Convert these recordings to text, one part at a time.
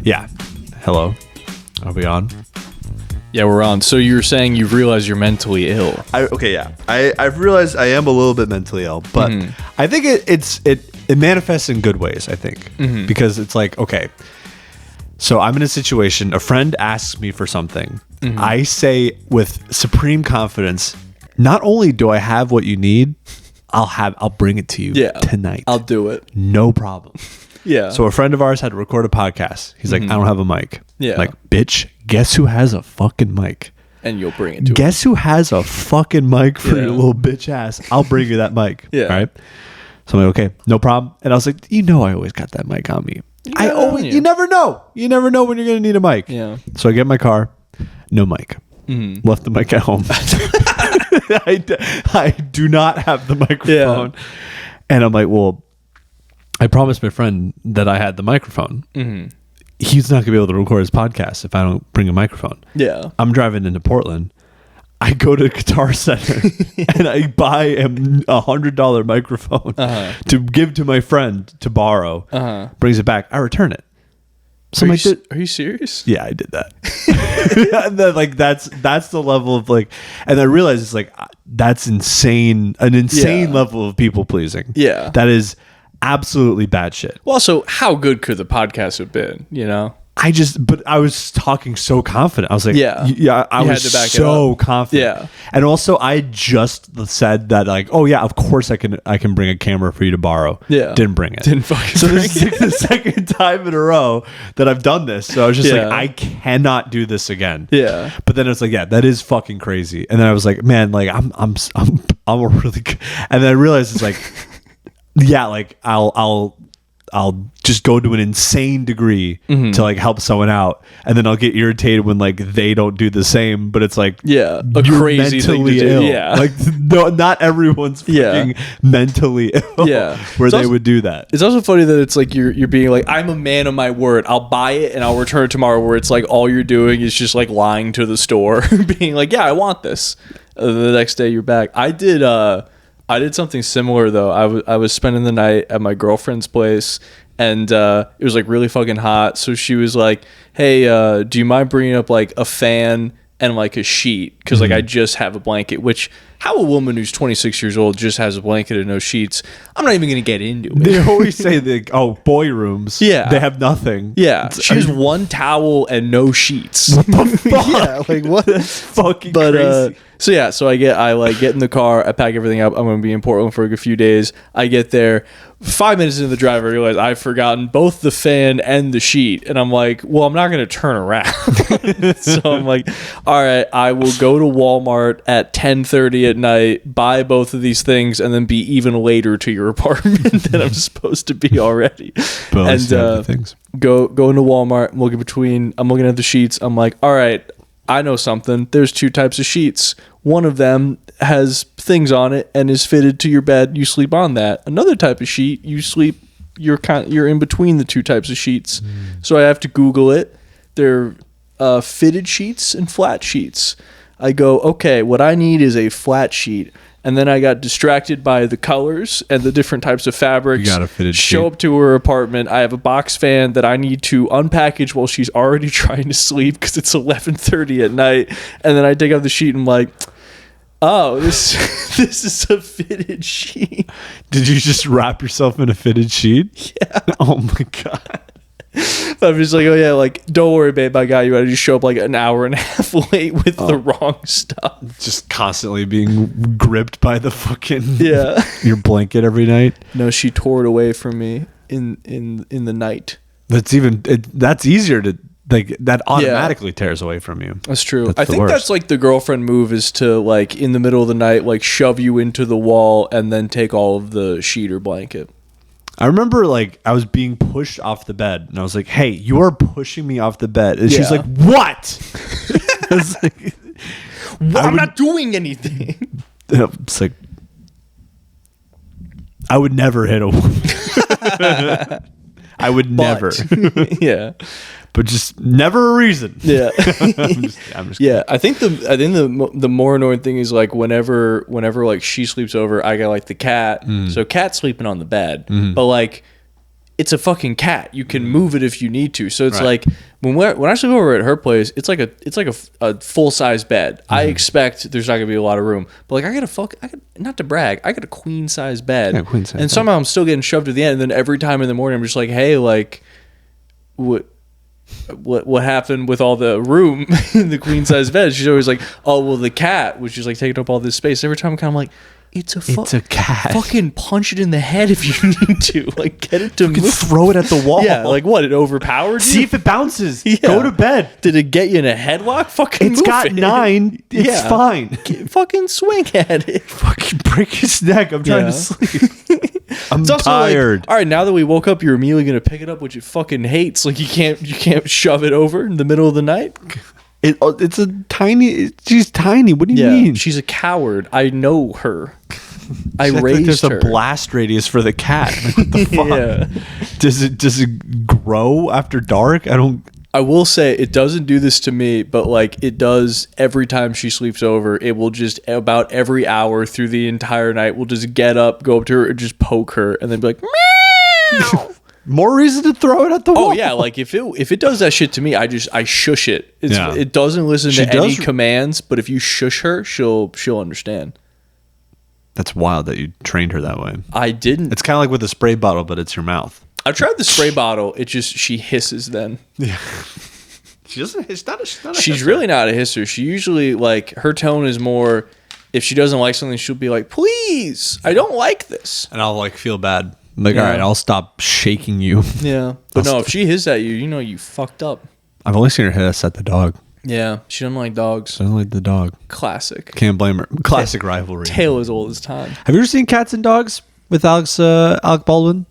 Yeah. Hello. Are we on? Yeah, we're on. So you're saying you've realized you're mentally ill. I've realized I am a little bit mentally ill, but I think it manifests in good ways, I think. Because it's like, okay, so I'm in a situation, a friend asks me for something. I say with supreme confidence, not only do I have what you need, I'll bring it to you tonight. I'll do it. No problem. Yeah. So a friend of ours had to record a podcast. He's like, I don't have a mic. Yeah. I'm like, bitch, guess who has a fucking mic? And you'll bring it to him. Guess who has a fucking mic for your little bitch ass? I'll bring you that mic. Yeah. All right. So I'm like, okay, no problem. And I was like, I always got that mic on me. You never know. You never know when you're going to need a mic. Yeah. So I get in my car, no mic. Left the mic at home. I do not have the microphone. Yeah. And I'm like, well, I promised my friend that I had the microphone. He's not going to be able to record his podcast if I don't bring a microphone. Yeah. I'm driving into Portland. I go to Guitar Center and I buy him $100 microphone to give to my friend to borrow. Brings it back. I return it. So Are you serious? Yeah, I did that. And then, like, that's the level of, like, and I realized it's like, that's insane, an insane level of people pleasing. Yeah. That is absolutely bad shit. Well, also, how good could the podcast have been, you know? But I was talking so confident. I was like, I was had to back it so up. confident. Yeah. And also I just said that, like, oh yeah, of course I can bring a camera for you to borrow. Yeah. Didn't bring it. Didn't fucking so bring this is like the second time in a row that I've done this. So I was just like, I cannot do this again. Yeah. But then it's like, that is fucking crazy. And then I was like, man, like I'm a really good. And then I realized it's like, like I'll just go to an insane degree to like help someone out, and then I'll get irritated when like they don't do the same. But it's like, a you're crazy thing to do. Ill. Yeah, like no, not everyone's fucking mentally ill. Yeah, where they would do that. It's also funny that it's like you're being like, I'm a man of my word. I'll buy it and I'll return it tomorrow. Where it's like all you're doing is just like lying to the store, being like, yeah, I want this. The next day you're back. I did something similar though. I was spending the night at my girlfriend's place, and it was like really fucking hot. So she was like, "Hey, do you mind bringing up like a fan and like a sheet? Because like I just have a blanket." Which, how a woman who's 26 years old just has a blanket and no sheets? I'm not even gonna get into it. They always say boy rooms. Yeah, they have nothing. Yeah, she has one towel and no sheets. What the fuck? Yeah, like what? That's fucking crazy. So I get in the car, I pack everything up. I'm going to be in Portland for a few days. I get there, 5 minutes into the drive, I realize I've forgotten both the fan and the sheet. And I'm like, well, I'm not going to turn around. So I'm like, all right, I will go to Walmart at 10:30 at night, buy both of these things, and then be even later to your apartment than I'm supposed to be already. But things. Go into Walmart. I'm looking at the sheets. I'm like, all right, I know something. There's two types of sheets. One of them has things on it and is fitted to your bed. You sleep on that. Another type of sheet, you're in between the two types of sheets. So I have to Google it. They're fitted sheets and flat sheets. I go, okay, what I need is a flat sheet. And then I got distracted by the colors and the different types of fabrics. You got a fitted sheet. Show up to her apartment. I have a box fan that I need to unpackage while she's already trying to sleep because it's 11:30 at night. And then I take out the sheet and I'm like, oh, this is a fitted sheet. Did you just wrap yourself in a fitted sheet? Yeah. Oh my God. I'm just like, oh yeah, like, don't worry, babe, I got you. I just show up like an hour and a half late with the wrong stuff. Just constantly being gripped by the fucking your blanket every night. No, she tore it away from me in the night. That's easier to like. That automatically tears away from you. That's true. I think that's like the girlfriend move is to like in the middle of the night like shove you into the wall and then take all of the sheet or blanket. I remember like I was being pushed off the bed and I was like, hey, you are pushing me off the bed. And she's like, what? I was like, I'm not doing anything. It's like, I would never hit a woman. I would never. Yeah. But just never a reason. Yeah. I'm just yeah. I think the more annoying thing is like whenever like she sleeps over, I got like the cat. So cat's sleeping on the bed. But like it's a fucking cat. You can move it if you need to. So it's Right. like when I sleep over at her place, it's like a full size bed. I expect there's not gonna be a lot of room, but like I got not to brag, I got a queen size bed, Yeah, queen size and bed. somehow I'm still getting shoved to the end. And then every time in the morning, I'm just like, hey, like what happened with all the room in the queen size bed? She's always like, oh well, the cat was just like taking up all this space. Every time I'm kind of like, it's a cat. fucking punch it in the head if you need to. Like, get it to You can move. throw it at the wall. Yeah, like what? It overpowered See you? if it bounces. Yeah. Go to bed. Did it get you in a headlock? Fucking It's move got it. 9. It's Yeah. fine. Fucking swing at it. Fucking break his neck. I'm trying Yeah. to sleep. I'm It's also tired. like, all right, now that we woke up, you're immediately gonna pick it up, which it fucking hates. Like you can't shove it over in the middle of the night. It's a tiny. She's tiny. What do you mean? She's a coward. I know her. I Act like raised there's her. a blast radius for the cat. Like, what the fuck? Yeah. Does it grow after dark? I don't. I will say it doesn't do this to me, but like it does every time she sleeps over. It will just about every hour through the entire night, we'll just get up, go up to her, and just poke her, and then be like, meow. More reason to throw it at the wall. Oh yeah, like if it does that shit to me, I shush it. Yeah. It doesn't listen She to any does- commands, but if you shush her, she'll understand. That's wild that you trained her that way. I didn't. It's kind of like with a spray bottle, but it's your mouth. I tried the spray bottle. She hisses then. She doesn't. It's not. She's not. She's really not a hisser. She usually like her tone is more. If she doesn't like something, she'll be like, "Please, I don't like this." And I'll like feel bad. I'm like, Yeah. all right, I'll stop shaking you. Yeah, but no, if she hiss at you, you know you fucked up. I've only seen her hiss at the dog. Yeah, she doesn't like dogs. I don't like the dog. Classic. Can't blame her. Classic rivalry. Tale as old as time. Have you ever seen Cats and Dogs with Alec Baldwin?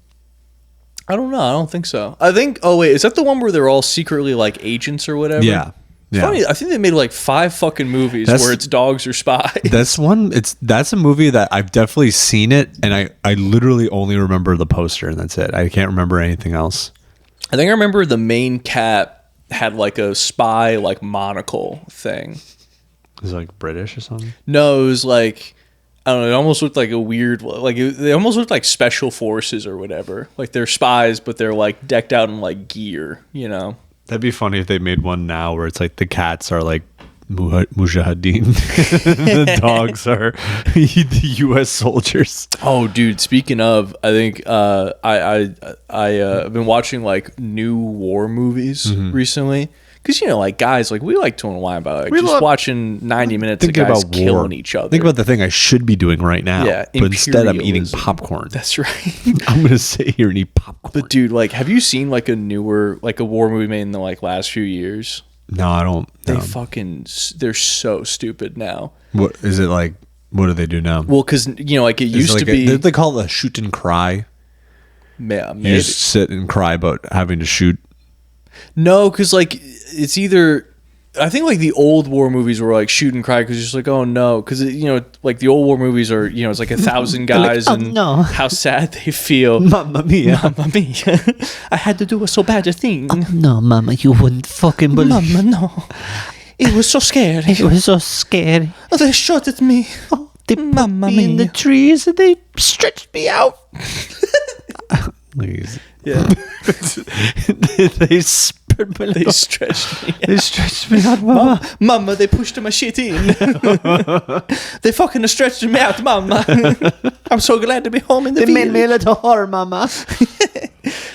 I don't know. I don't think so. I think. Oh wait, is that the one where they're all secretly like agents or whatever? Yeah. Yeah. Funny. I think they made like 5 fucking movies That's- where it's dogs or spies. That's a movie that I've definitely seen it, and I literally only remember the poster, and that's it. I can't remember anything else. I think I remember the main cat had like a spy like monocle thing. Is it like British or something? No, it was like I don't know. It almost looked like a weird they almost looked like special forces or whatever. Like they're spies, but they're like decked out in like gear. You know. That'd be funny if they made one now where it's like the cats are like Mujahideen, the dogs are the U.S. soldiers. Oh, dude! Speaking of, I think I've been watching like new war movies recently because like guys like we like to unwind about like We just love- watching 90 minutes of Thinking guys about killing war. each other. Think about the thing I should be doing right now. Yeah, but instead I'm eating imperialism. popcorn. That's right. I'm gonna sit here and eat popcorn. But dude, like, have you seen like a newer like a war movie made in the like last few years? No, I don't. They they're so stupid now. What is it like? What do they do now? Well, because like it Is used it like to be. they call it a shoot and cry. Yeah, You maybe. just sit and cry about having to shoot. No, because like it's either. I think like the old war movies were like shoot and cry because it's just like, oh no, because like the old war movies are it's like 1,000 guys like, oh, and no. how sad they feel. Mamma mia! Mamma mia! I had to do a so bad a thing. No, Mama, you wouldn't fucking believe. Mama, no. It was so scary. It was so scary. They shot at me. Oh, they put Mamma me in the mia. trees and they stretched me out. Please. Yeah, They spit my they little- stretched me. They stretched me out, Mama. Mama, they pushed my shit in. They fucking stretched me out, Mama. I'm so glad to be home in the They made me a village. little whore, Mama.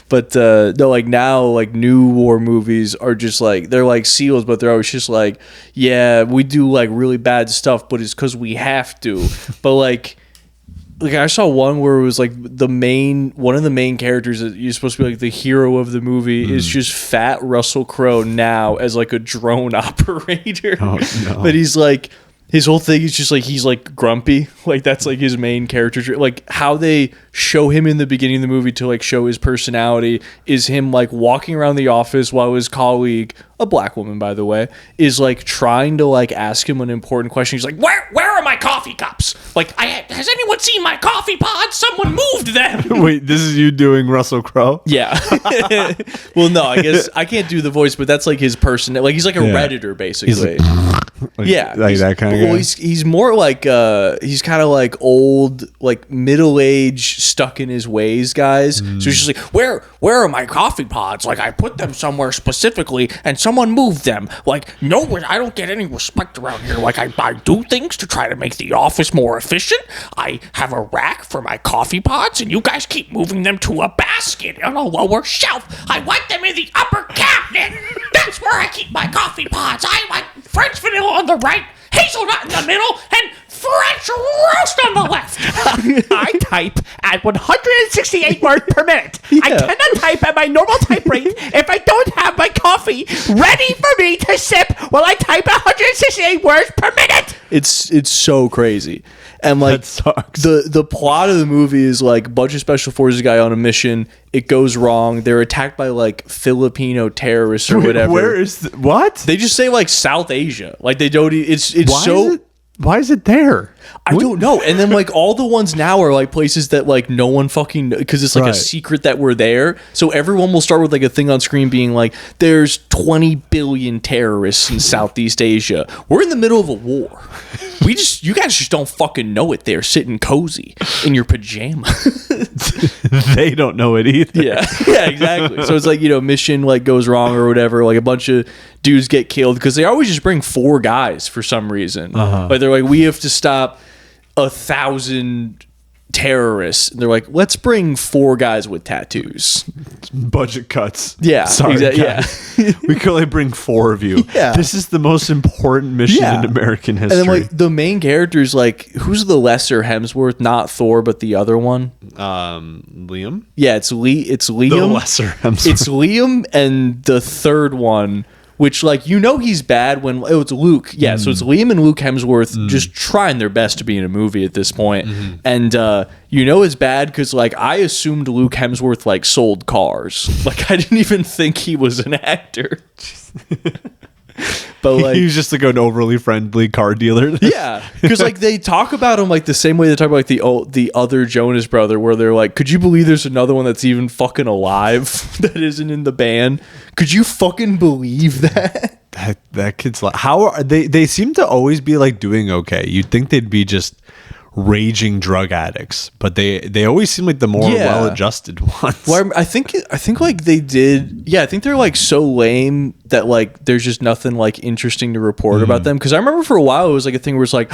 But no, like now, like new war movies are just like they're like SEALs, but they're always just like, yeah, we do like really bad stuff, but it's because we have to. But like I saw one where it was like one of the main characters that you're supposed to be like the hero of the movie is just fat Russell Crowe now as like a drone operator. Oh, no. But he's like his whole thing is just like he's like grumpy. Like that's like his main character trait. Like how they show him in the beginning of the movie to like show his personality is him like walking around the office while his colleague, a black woman by the way, is like trying to like ask him an important question. He's like, where are my coffee cups? Like has anyone seen my coffee pods? Someone moved them. Wait, this is you doing Russell Crowe? Yeah. Well, no, I guess I can't do the voice, but that's like his person. Like he's like a Yeah. Redditor basically. He's like, Yeah, like that kind of well, guy. he's more like he's kind of like old, like middle age, stuck in his ways guys. So he's just like, where are my coffee pods? Like I put them somewhere specifically, and someone moved them. Like no, I don't get any respect around here. Like I do things to try to make the office more efficient. I have a rack for my coffee pods, and you guys keep moving them to a basket on a lower shelf. I want them in the upper cabinet. That's where I keep my coffee pods. I like French vanilla on the right, hazelnut in the middle, and French roast on the left. I type at 168 words per minute. I cannot type at my normal type rate if I don't have my coffee ready for me to sip while I type 168 words per minute. It's so crazy. And like That sucks. the plot of the movie is like a bunch of special forces guy on a mission. It goes wrong. They're attacked by like Filipino terrorists or whatever. Where is what? They just say like South Asia. Like they don't. It's Why is it there? I don't know. And then like all the ones now are like places that like no one fucking, because it's like Right. a secret that we're there. So everyone will start with like a thing on screen being like, there's 20 billion terrorists in Southeast Asia. We're in the middle of a war. You guys just don't fucking know it there, sitting cozy in your pajamas. They don't know it either. Yeah, exactly. So it's like, mission like goes wrong or whatever. Like a bunch of dudes get killed because they always just bring 4 guys for some reason. Like they're like, we have to stop 1,000 terrorists. And they're like, let's bring 4 guys with tattoos. Budget cuts. Yeah, Sorry, guys. we can only bring 4 of you. Yeah. This is the most important mission Yeah. in American And history. then like the main character's like, who's the lesser Hemsworth? Not Thor, but the other one. Liam? Yeah, it's Liam. The lesser Hemsworth. It's Liam and the third one, which like he's bad when it's Luke. Yeah, so it's Liam and Luke Hemsworth just trying their best to be in a movie at this point. And it's bad because like I assumed Luke Hemsworth like sold cars. Like I didn't even think he was an actor. But like He was just like an overly friendly car dealer. yeah, because like they talk about him like the same way they talk about like the other Jonas brother, where they're like, could you believe there's another one that's even fucking alive that isn't in the band? Could you fucking believe that? That kid's like, how are they seem to always be like doing okay. You'd think they'd be just raging drug addicts, but they always seem like the more Yeah. well-adjusted ones. Well, I think like they did. Yeah, I think they're like so lame that like there's just nothing like interesting to report about them. Because I remember for a while it was like a thing where it's like,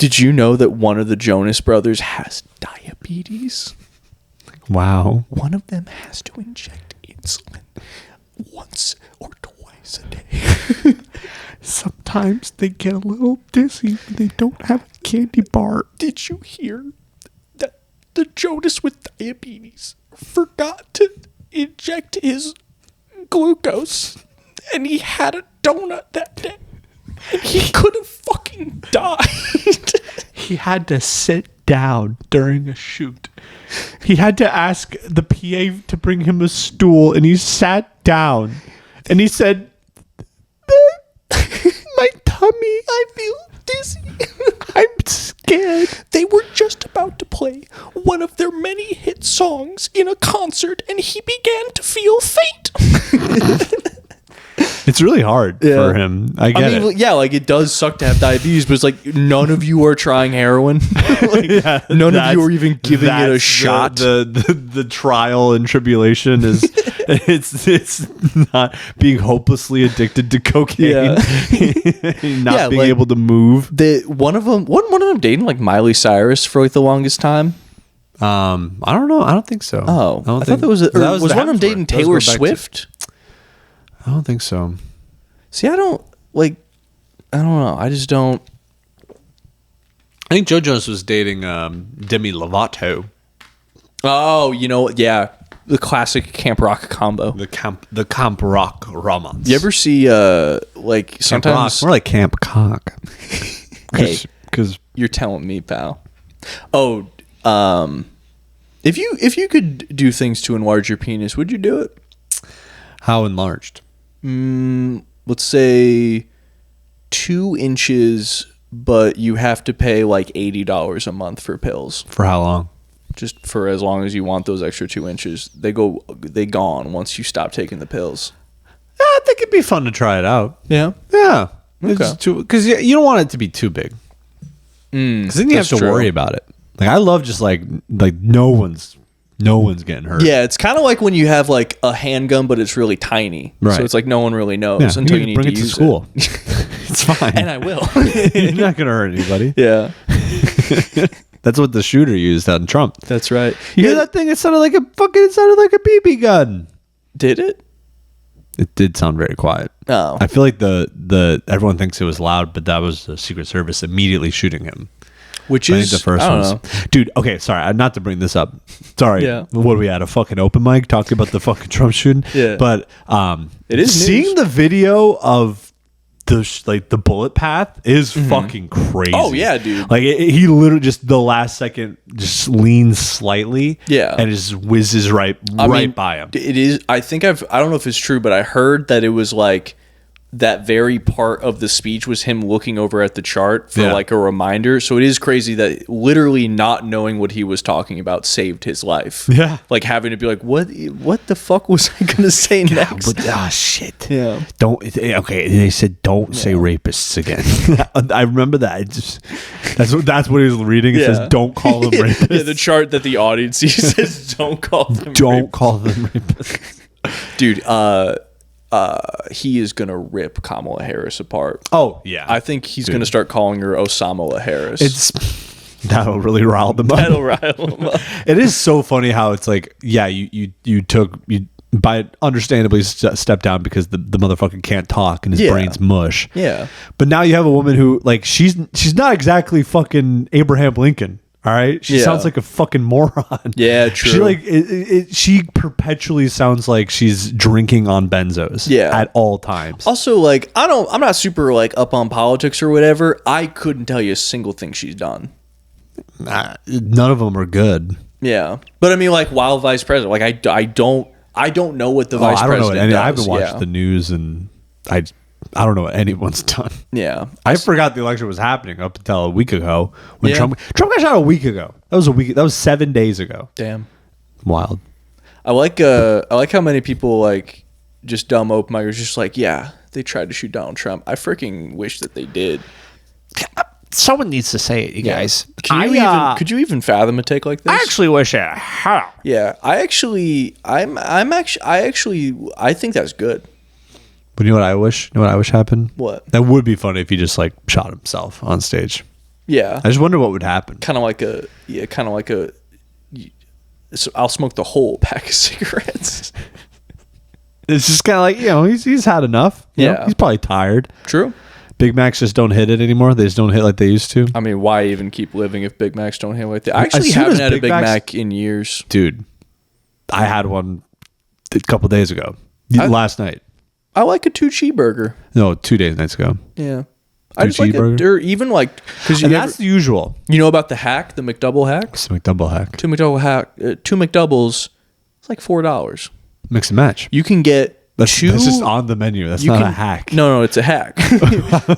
did you know that one of the Jonas brothers has diabetes? Wow. One of them has to inject insulin once or twice a day. Sometimes they get a little dizzy when they don't have a candy bar. Did you hear that the Jonas with diabetes forgot to inject his glucose and he had a donut that day and he could have fucking died? He had to sit down during a shoot. He had to ask the PA to bring him a stool, and he sat down. And he said, "My tummy, I feel dizzy. I'm scared." They were just about to play one of their many hit songs in a concert and he began to feel faint. It's really hard for him. I get it. Yeah, like it does suck to have diabetes, but it's like none of you are trying heroin. Like, none of you are even giving it a That's shot. The trial and tribulation is it's not being hopelessly addicted to cocaine, not Yeah, being like- able to move. One of them dating like Miley Cyrus for like the longest time. I don't know. I don't think so. Oh, I, don't I think, thought that was that was the one of them Hemsworth. dating That was Taylor going back to- Swift. I don't think so. See, I don't know. I just don't. I think Joe Jonas was dating Demi Lovato, Oh, yeah, the classic camp rock combo. the camp rock romance. You ever see like Camp sometimes rock, more like camp cock? Hey. Because you're telling me, pal. Oh, if you could do things to enlarge your penis, would you do it? how enlarged? Let's say 2 inches, but you have to pay like $80 a month for pills. For how long? Just for as long as you want those extra 2 inches. They gone once you stop taking the pills. I think it'd be fun to try it out. Yeah. Yeah. Because you don't want it to be too big. Because then you have to worry about it. Like I love just like no one's getting hurt. Yeah, it's kind of like when you have like a handgun, but it's really tiny. Right. So it's like no one really knows until you need bring to it use to school. It's fine. And I will. You're not gonna hurt anybody. Yeah, That's what the shooter used on Trump. that's right. You hear that thing? It sounded like a BB gun. Did it? It did sound very quiet. Oh. I feel like the everyone thinks it was loud, but that was the Secret Service immediately shooting him. Which I is think the first I don't one, know. dude. Okay, sorry, not to bring this up. Sorry. Yeah. What are we at, a fucking open mic talking about the fucking Trump shooting? Yeah. But It is seeing news. the video of the bullet path is fucking crazy. Oh, yeah, dude. Like he literally just the last second just leans slightly. Yeah. And it just whizzes right by him. It is. I think I don't know if it's true, but I heard that it was like that very part of the speech was him looking over at the chart for like a reminder. So it is crazy that literally not knowing what he was talking about saved his life. Yeah. Like having to be like, what the fuck was I going to say next? But shit. Yeah. Don't. Okay. They said don't say rapists again. I remember that. That's what he was reading. It says don't call them rapists. Yeah, the chart that the audience sees says don't call them Don't call them rapists. Dude, he is gonna rip Kamala Harris apart. Oh yeah. I think he's gonna start calling her Osama Harris. That'll really rile them up. That'll rile him up. It is so funny how it's like, yeah, you by understandably step down because the motherfucker can't talk and his brain's mush. Yeah. But now you have a woman who like she's not exactly fucking Abraham Lincoln. All right, she sounds like a fucking moron. Yeah, true. She like she perpetually sounds like she's drinking on benzos. Yeah. At all times. Also, like I'm not super like up on politics or whatever. I couldn't tell you a single thing she's done. None of them are good. Yeah, but I mean, like while vice president, like I don't know what the vice president does. I haven't watched the news, and I don't know what anyone's done. Yeah, I forgot the election was happening up until a week ago when Yeah. Trump got shot a week ago. That was 7 days ago. damn. Wild. I like how many people like just dumb open micers just like, yeah, they tried to shoot Donald Trump. I freaking wish that they did. Someone needs to say it, you guys. Could you even fathom a take like this? I actually wish it had. Yeah, I think that's good. But you know what I wish? You know what I wish happened? What? That would be funny if he just like shot himself on stage. Yeah, I just wonder what would happen. kind of like a. So I'll smoke the whole pack of cigarettes. It's just kind of like, he's had enough. You know? Yeah. He's probably tired. True. Big Macs just don't hit it anymore. They just don't hit like they used to. I mean, why even keep living if Big Macs don't hit like that? I actually As soon haven't as had a Big Big Macs- Mac in years. Dude, I had one a couple days ago. Last night. I like a 2 cheeseburger. No, 2 nights ago. Yeah. I just like cheeseburger? it. Or even like, because And that's the usual. you know about the hack, the McDouble hack? It's a McDouble hack. Two McDoubles, it's like $4. Mix and match. You can get That's two. just on the menu. That's you not can- a hack. No, it's a hack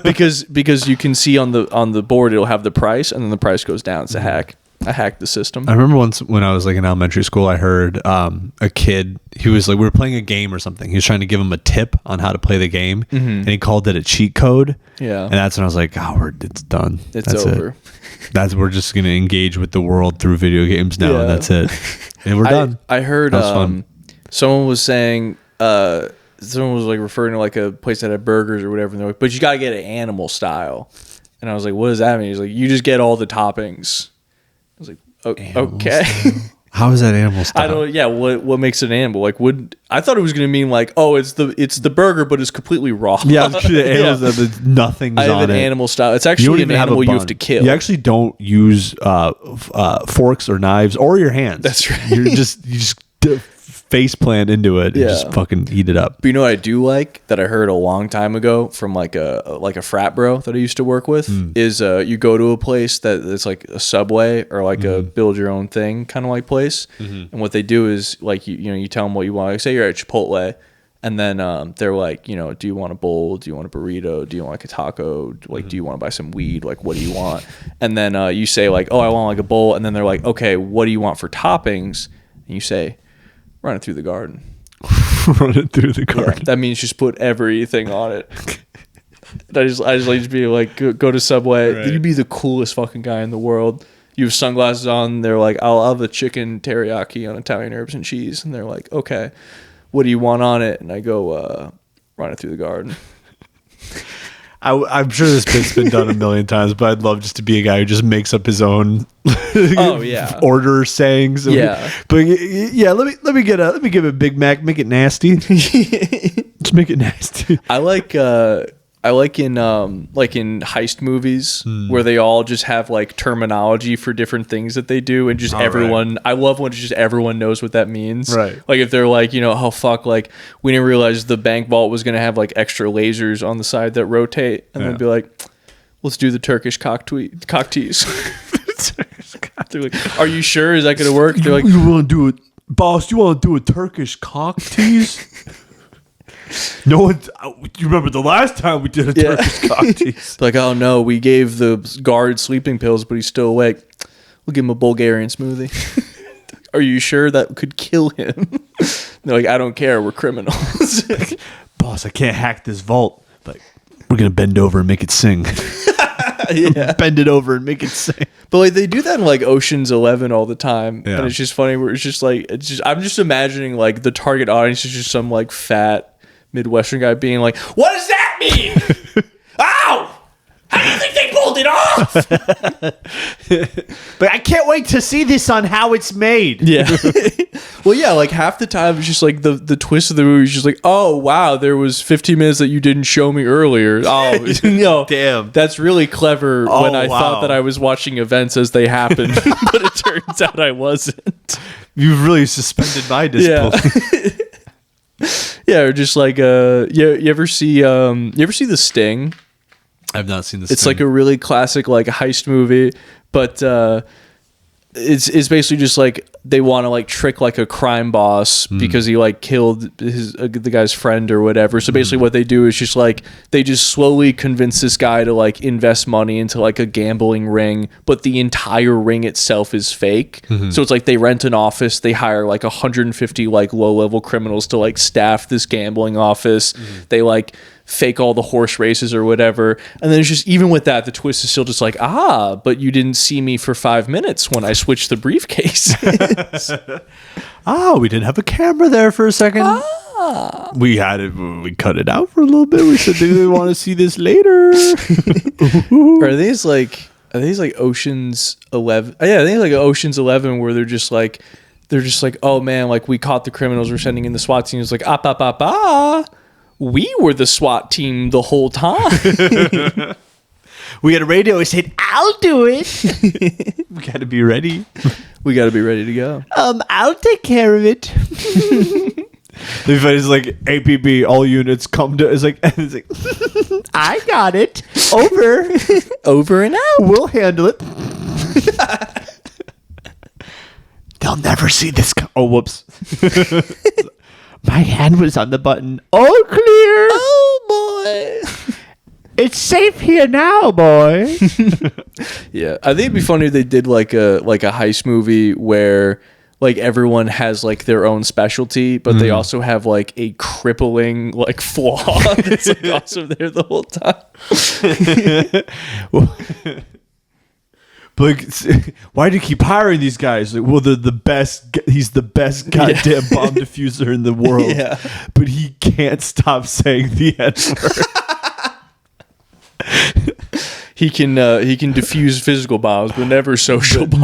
because you can see on the board it'll have the price and then the price goes down. It's a hack. I hacked the system. I remember once when I was like in elementary school, I heard a kid. He was like, we were playing a game or something. He was trying to give him a tip on how to play the game, and he called it a cheat code. Yeah. and that's when I was like, it's done. It's That's over. It. We're just gonna engage with the world through video games now, Yeah. and that's it. And we're done. I heard That was fun. someone was saying someone was like referring to like a place that had burgers or whatever, and they're like, but you gotta get it animal style. And I was like, what does that mean? He's like, you just get all the toppings. I was like, okay. How is that animal style? I don't. Yeah. What makes it an animal? Like, I thought it was gonna mean like, oh, it's the burger, but it's completely raw. Yeah, the animals that nothing's I have on an it. animal style. It's You don't actually an even have a animal you bun. have to kill. You actually don't use forks or knives or your hands. That's right. You just face plant into it and Yeah. just fucking eat it up. But you know what I do like that I heard a long time ago from like a frat bro that I used to work with is you go to a place that's like a Subway or like a build your own thing kind of like place, and what they do is like you tell them what you want. Like say you're at Chipotle, and then they're like, do you want a bowl? Do you want a burrito? Do you want like a taco? Like do you want to buy some weed? Like what do you want? And then you say like, oh, I want like a bowl, and then they're like, okay, what do you want for toppings? And you say, run it through the garden. Run it through the garden. That means just put everything on it. And I just like to be like, go to Subway. Right. You'd be the coolest fucking guy in the world. You have sunglasses on. They're like, I'll have the chicken teriyaki on Italian herbs and cheese. And they're like, okay, what do you want on it? And I go, run it through the garden. I'm sure this bit's been done a million times, but I'd love just to be a guy who just makes up his own order sayings. Yeah. But yeah, let me give a Big Mac, make it nasty. Just make it nasty. I like in heist movies where they all just have like terminology for different things that they do, and just everyone. Right. I love when just everyone knows what that means. Right. Like if they're like, oh fuck, like we didn't realize the bank vault was gonna have like extra lasers on the side that rotate, and then be like, let's do the Turkish cock tease. They're like, are you sure? Is that gonna work? They're like, you want to do it, boss? You want to do a Turkish cock tease? No one. You remember the last time we did a Turkish cock tease? Like, oh no, we gave the guard sleeping pills, but he's still awake. We'll give him a Bulgarian smoothie. Are you sure that could kill him? They're like, I don't care. We're criminals. Boss, I can't hack this vault. Like, we're gonna bend over and make it sing. Bend it over and make it sing. But like they do that in like Ocean's 11 all the time, Yeah. and it's just funny. Where it's just like I'm just imagining like the target audience is just some like fat Midwestern guy being like, "What does that mean? Ow! How do you think they pulled it off?" But I can't wait to see this on How It's Made. Yeah. Well, yeah, like half the time it's just like the twist of the movie is just like, oh wow, there was 15 minutes that you didn't show me earlier. Oh, Damn. that's really clever. Oh, when I wow. thought that I was watching events as they happened, but it turns out I wasn't. You've really suspended my disbelief. Yeah, or just like you ever see The Sting? I've not seen this. It's like a really classic like heist movie, but it's basically just like they want to like trick like a crime boss because he like killed the guy's friend or whatever. So basically what they do is just like they just slowly convince this guy to like invest money into like a gambling ring, but the entire ring itself is fake. So it's like they rent an office, they hire like 150 like low-level criminals to like staff this gambling office. They like fake all the horse races or whatever, and then it's just, even with that, the twist is still just like, but you didn't see me for 5 minutes when I switched the briefcase. we didn't have a camera there for a second. We had it. We cut it out for a little bit. We said, do we want to see this later? Are these like Ocean's 11? Yeah, I think it's like Ocean's 11 where they're just like, oh man, like we caught the criminals, we're sending in the SWAT team. It's like, we were the SWAT team the whole time. We had a radio. We said, "I'll do it." We got to be ready. We got to be ready to go. I'll take care of it. It's like APB, all units come to. It's like I got it. Over. Over and out. We'll handle it. they'll never see this. Oh, whoops. My hand was on the button. All clear. Oh boy. It's safe here now, boy. Yeah, I think it'd be funny if they did like a heist movie where like everyone has like their own specialty, but they also have like a crippling like flaw that's like also there the whole time. But like, why do you keep hiring these guys? Like, well, they're the best. He's the best goddamn bomb diffuser in the world. Yeah. But he can't stop saying the N-word. He can defuse physical bombs, but never social bombs.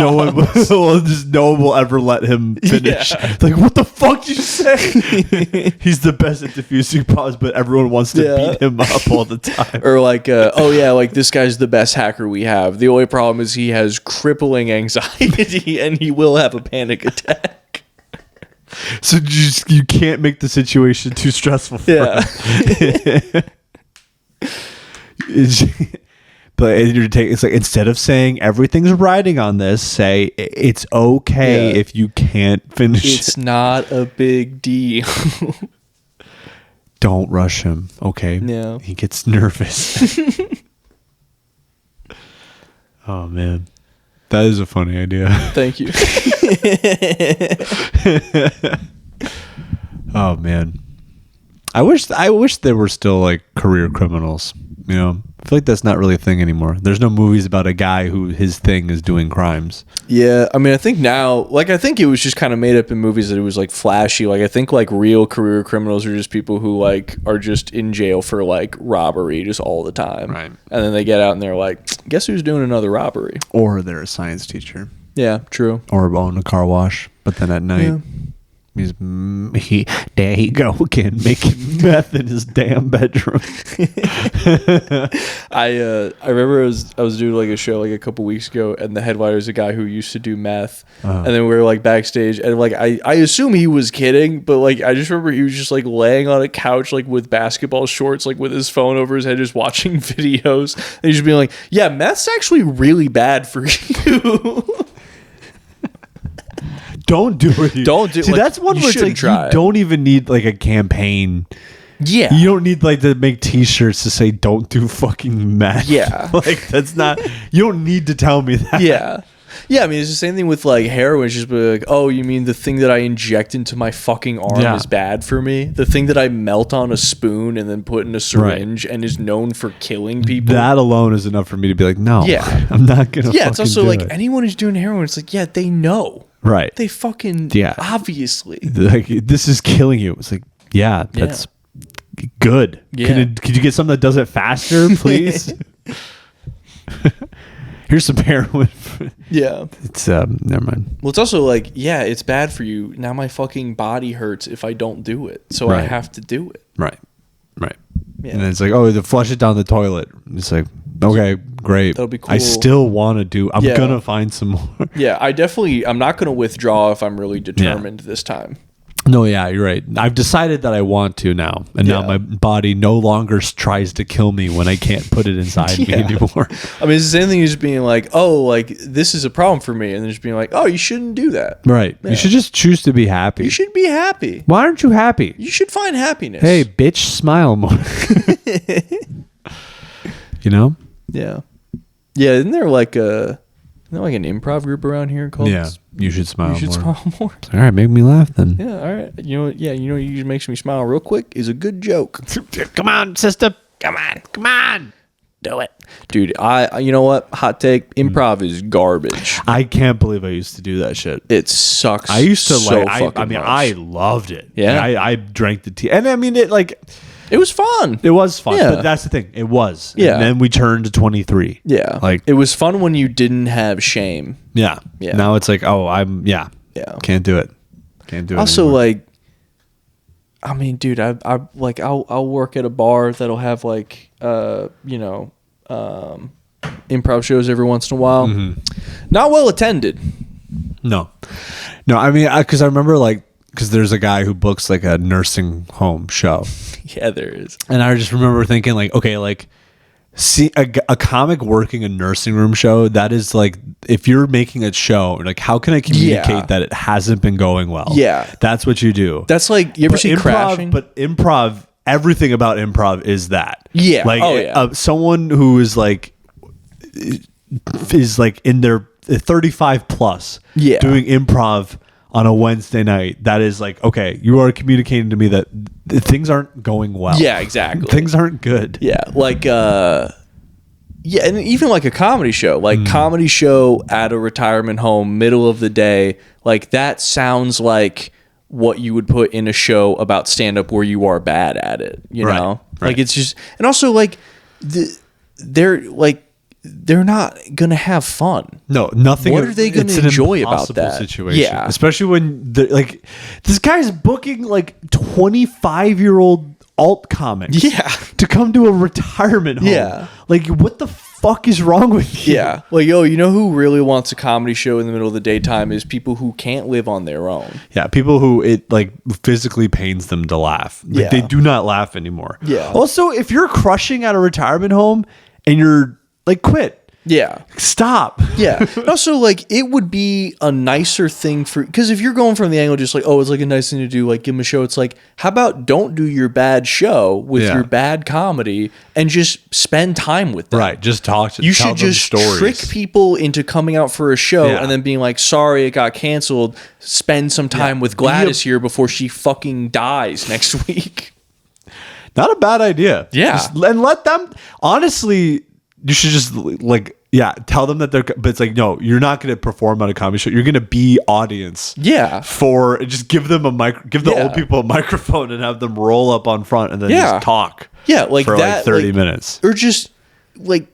No one will ever let him finish. Yeah. Like, what the fuck did you say? He's the best at diffusing bombs, but everyone wants to beat him up all the time. Or like, like this guy's the best hacker we have. The only problem is he has crippling anxiety and he will have a panic attack. So you can't make the situation too stressful for him. But it's like, instead of saying everything's riding on this, say it's okay if you can't finish. It's not a big deal. Don't rush him, okay? Yeah. He gets nervous. Oh man, that is a funny idea. Thank you. Oh man, I wish there were still like career criminals. You know, I feel like that's not really a thing anymore. There's no movies about a guy who his thing is doing crimes. Yeah, I mean, I think now, like, I think it was just kind of made up in movies that it was like flashy. Like, I think like real career criminals are just people who like are just in jail for like robbery just all the time, Right. And then they get out and they're like, guess who's doing another robbery? Or they're a science teacher. Yeah, true. Or own a car wash, but then at night there he go again, making meth in his damn bedroom. I remember I was doing like a show like a couple weeks ago, and the headliner is a guy who used to do meth, and then we were like backstage, and like I assume he was kidding, but like I just remember he was just like laying on a couch like with basketball shorts, like with his phone over his head, just watching videos, and he's just being like, "Yeah, meth's actually really bad for you." Don't do it. Don't do- See, like, that's one you where it's shouldn't like try you it. don't even need like a campaign. Yeah. You don't need like to make T-shirts to say "Don't do fucking meth." Yeah. like that's not. You don't need to tell me that. Yeah. Yeah, I mean, it's the same thing with like heroin. It's just be like, oh, you mean the thing that I inject into my fucking arm Yeah. is bad for me? The thing that I melt on a spoon and then put in a syringe and is known for killing people? That alone is enough for me to be like, no. Yeah. I'm not gonna. Yeah, it's fucking also do like it. anyone who's doing heroin, it's like, yeah, they know. Right. They fucking, Yeah. obviously. Like this is killing you. It's like, yeah, that's good. Yeah. Could you get something that does it faster, please? Here's some heroin. Yeah. It's never mind. Well, it's also like, yeah, it's bad for you. Now my fucking body hurts if I don't do it. So I Right. have to do it. Right. Yeah. And then it's like, oh, to flush it down the toilet. It's like, okay, great. That'll be I cool. still want to do. I'm Yeah. gonna find some more. Yeah, I'm not going to withdraw if I'm really determined this time. No, yeah, you're right. I've decided that I want to now, and now Yeah. my body no longer tries to kill me when I can't put it inside me Yeah. anymore. I mean, it's the same thing as being like, oh, like, this is a problem for me. And then just being like, oh, you shouldn't do that. Right. Yeah. You should just choose to be happy. You should be happy. Why aren't you happy? You should find happiness. Hey, bitch, smile more. You know? Yeah. Yeah, isn't there like an improv group around here called You should smile You Should more. Smile More? All right, make me laugh then. Yeah, all right. You know what? Yeah, you know what usually makes me smile real quick is a good joke. Come on, sister. Come on. Do it. Dude, you know what? Hot take, improv is garbage. I can't believe I used to do that shit. It sucks. I used to so like. fucking I mean, much. I loved it. Yeah? Like, I drank the tea, and I mean, it like It was fun. it was fun. Yeah. But that's the thing. It was. Yeah. And then we turned to 23. Yeah. Like it was fun when you didn't have shame. yeah. Yeah. Now it's like, oh, Yeah. can't do it. Can't do it. Also, anymore. like, I mean, dude, I'll work at a bar that'll have like, improv shows every once in a while. Mm-hmm. Not well attended. no. I mean, because I remember like. Because there's a guy who books like a nursing home show, Yeah, there is. and I just remember thinking like, okay, like, see a comic working a nursing room show. That is like, if you're making a show, like, how can I communicate Yeah. that it hasn't been going well? Yeah. that's what you do. That's like, you ever see Crashing? But improv, everything about improv is that. Yeah. like Oh, yeah. someone who is like in their 35 plus, Yeah. doing improv on a Wednesday night. That is like, okay, you are communicating to me that things aren't going well. Yeah, exactly. Things aren't good. Yeah, like yeah, and even like a comedy show, like comedy show at a retirement home, middle of the day, like that sounds like what you would put in a show about stand up where you are bad at it, you Right, know? right. Like it's just, and also like they're not gonna have fun. No, nothing. What are they gonna it's an enjoy about impossible that? situation? Yeah. especially when like this guy's booking like 25-year-old alt comics. Yeah. to come to a retirement home. Yeah. like what the fuck is wrong with you? Yeah, like yo, you know who really wants a comedy show in the middle of the daytime is people who can't live on their own. Yeah, people who it like physically pains them to laugh. Like, Yeah. they do not laugh anymore. Yeah. Also, if you're crushing at a retirement home and you're like, quit. Yeah. Stop. Yeah. And also, like, it would be a nicer thing for, because if you're going from the angle just like, oh, it's like a nice thing to do, like, give them a show, it's like, how about don't do your bad show with Yeah. your bad comedy and just spend time with them? Right. Just talk to You tell should them just stories. trick people into coming out for a show Yeah. and then being like, sorry, it got canceled. Spend some time with Gladys here before she fucking dies next week. Not a bad idea. Yeah. And let them, honestly, you should just like, tell them that but it's like, no, you're not going to perform on a comedy show. You're going to be audience. Yeah. For just give them give the old people a microphone and have them roll up on front and then just talk. Yeah. Like for that, like 30 minutes. Or just like,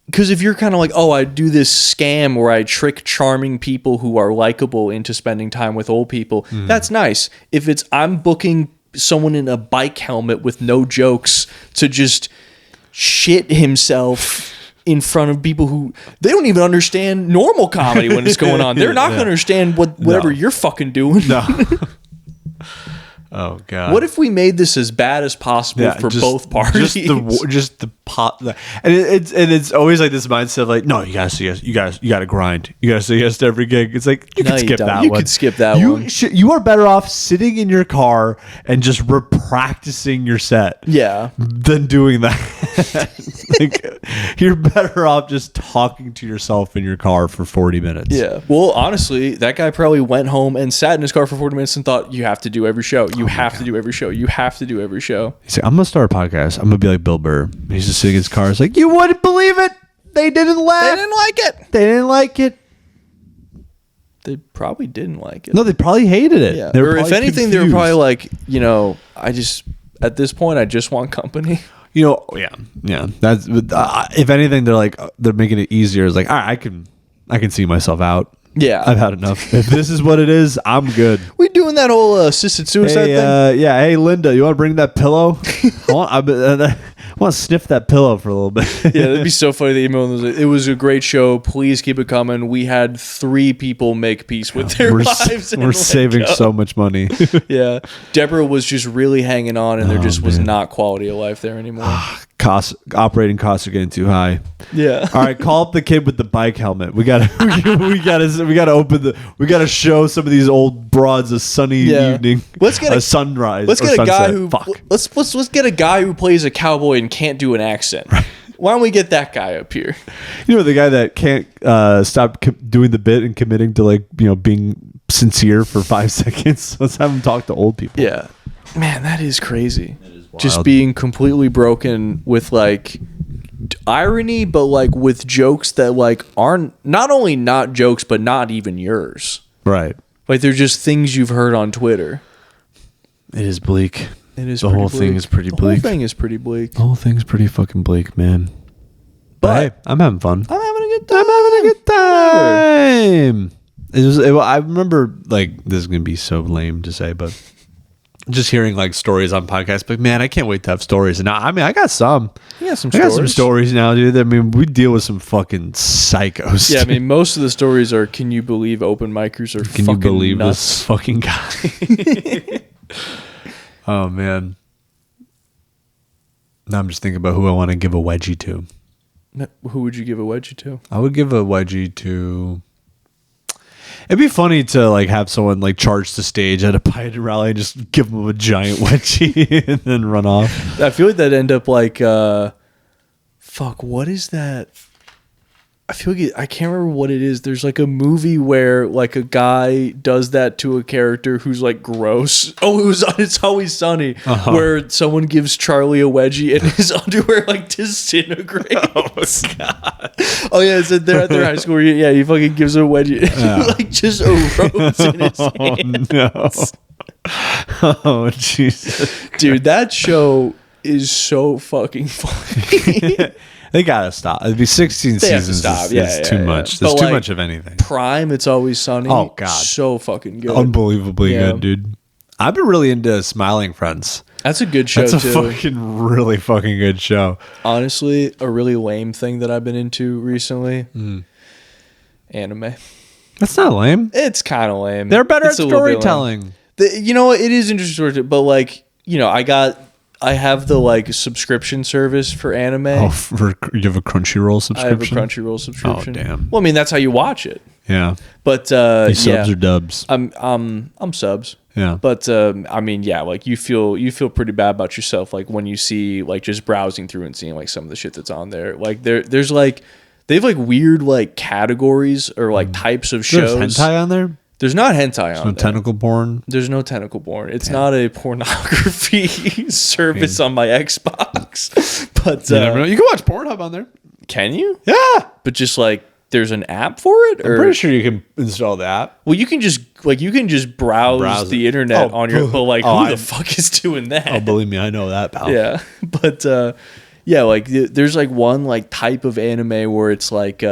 because if you're kind of like, oh, I do this scam where I trick charming people who are likable into spending time with old people, that's nice. If it's I'm booking someone in a bike helmet with no jokes to just shit himself in front of people who they don't even understand normal comedy when it's going on. They're not going to understand whatever you're fucking doing. No. Oh God! What if we made this as bad as possible for both parties? Just the pot, and it's always like this mindset of like, no, you gotta grind. You gotta say yes to every gig. It's like you can skip that one. You could skip that one. You are better off sitting in your car and just practicing your set. Yeah. Than doing that. Like, you're better off just talking to yourself in your car for 40 minutes. Yeah. Well, honestly, that guy probably went home and sat in his car for 40 minutes and thought, you have to do every show. You have to do every show. You have to do every show. He's like, I'm going to start a podcast. I'm going to be like Bill Burr. He's just sitting in his car. It's like, you wouldn't believe it. They didn't laugh. They didn't like it. They didn't like it. They probably didn't like it. No, they probably hated it. Yeah. They were or if anything, confused. they were probably like, at this point, I just want company. Yeah. That's if anything, they're like they're making it easier. It's like, all right, I can see myself out. Yeah, I've had enough. If this is what it is, I'm good. We doing that whole assisted suicide thing? Yeah. Hey, Linda, you want to bring that pillow? I want to sniff that pillow for a little bit. Yeah, that'd be so funny. The email was like, it was a great show. Please keep it coming. We had 3 people make peace with their lives. We're saving so much money. Yeah, Deborah was just really hanging on, and there just was not quality of life there anymore. Operating costs are getting too high. Yeah. All right, call up the kid with the bike helmet. We gotta show some of these old broads a sunny evening. Let's get a sunrise. Let's get a guy who Fuck. Let's get a guy who plays a cowboy and can't do an accent. Right. Why don't we get that guy up here? The guy that can't stop doing the bit and committing to being sincere for 5 seconds. Let's have him talk to old people. Yeah. Man, that is crazy. Just being completely broken with irony, but with jokes that aren't not only not jokes, but not even yours. Right. They're just things you've heard on Twitter. It is bleak. It is. The whole thing is pretty bleak. The whole thing is pretty bleak. The whole thing's pretty fucking bleak, man. But hey, I'm having fun. I'm having a good time. I remember this is gonna be so lame to say, but just hearing stories on podcasts, but man, I can't wait to have stories. And now, I got some. Yeah, some. I got some stories now, dude. I mean, we deal with some fucking psychos. Yeah, I mean, most of the stories are, can you believe open micers are can fucking you believe nuts? This fucking guy? Oh man. Now I'm just thinking about who I want to give a wedgie to. Who would you give a wedgie to? I would give a wedgie to. It'd be funny to have someone charge the stage at a Biden rally and just give them a giant wedgie and then run off. I feel like that'd end up fuck, what is that? I feel like I can't remember what it is. There's a movie where a guy does that to a character who's gross. Oh, It's Always Sunny, where someone gives Charlie a wedgie and his underwear disintegrates. Oh god. Oh yeah, it's they're at their high school. Yeah, he fucking gives a wedgie. Just erodes in his hands. No. Oh Jesus, dude, that show is so fucking funny. They gotta stop. It'd be 16 seasons. It's too much. There's too much of anything. Prime, It's Always Sunny. Oh god, so fucking good. Unbelievably good, dude. I've been really into Smiling Friends. That's a good show. That's a fucking really fucking good show. Honestly, a really lame thing that I've been into recently. Anime. That's not lame. It's kind of lame. They're better at storytelling. It is interesting, but I have the subscription service for anime. Oh, you have a Crunchyroll subscription? I have a Crunchyroll subscription. Oh, damn. Well, I mean, that's how you watch it. Yeah. But subs or dubs? I'm subs. Yeah. But I mean, yeah, you feel pretty bad about yourself when you see just browsing through and seeing some of the shit that's on there. There's they have weird categories or types of shows. There's hentai on there? There's not hentai on No there. tentacle porn. There's no tentacle porn. It's not a pornography service on my Xbox. But You never know. You can watch Pornhub on there. can you? Yeah. But just like there's an app for it, I'm or pretty sure you can install the app. well, you can just browse the it. internet Oh, on your. But like, oh, who the fuck is doing that? Oh, believe me, I know that, pal. Yeah, but yeah, like there's like one like type of anime where it's like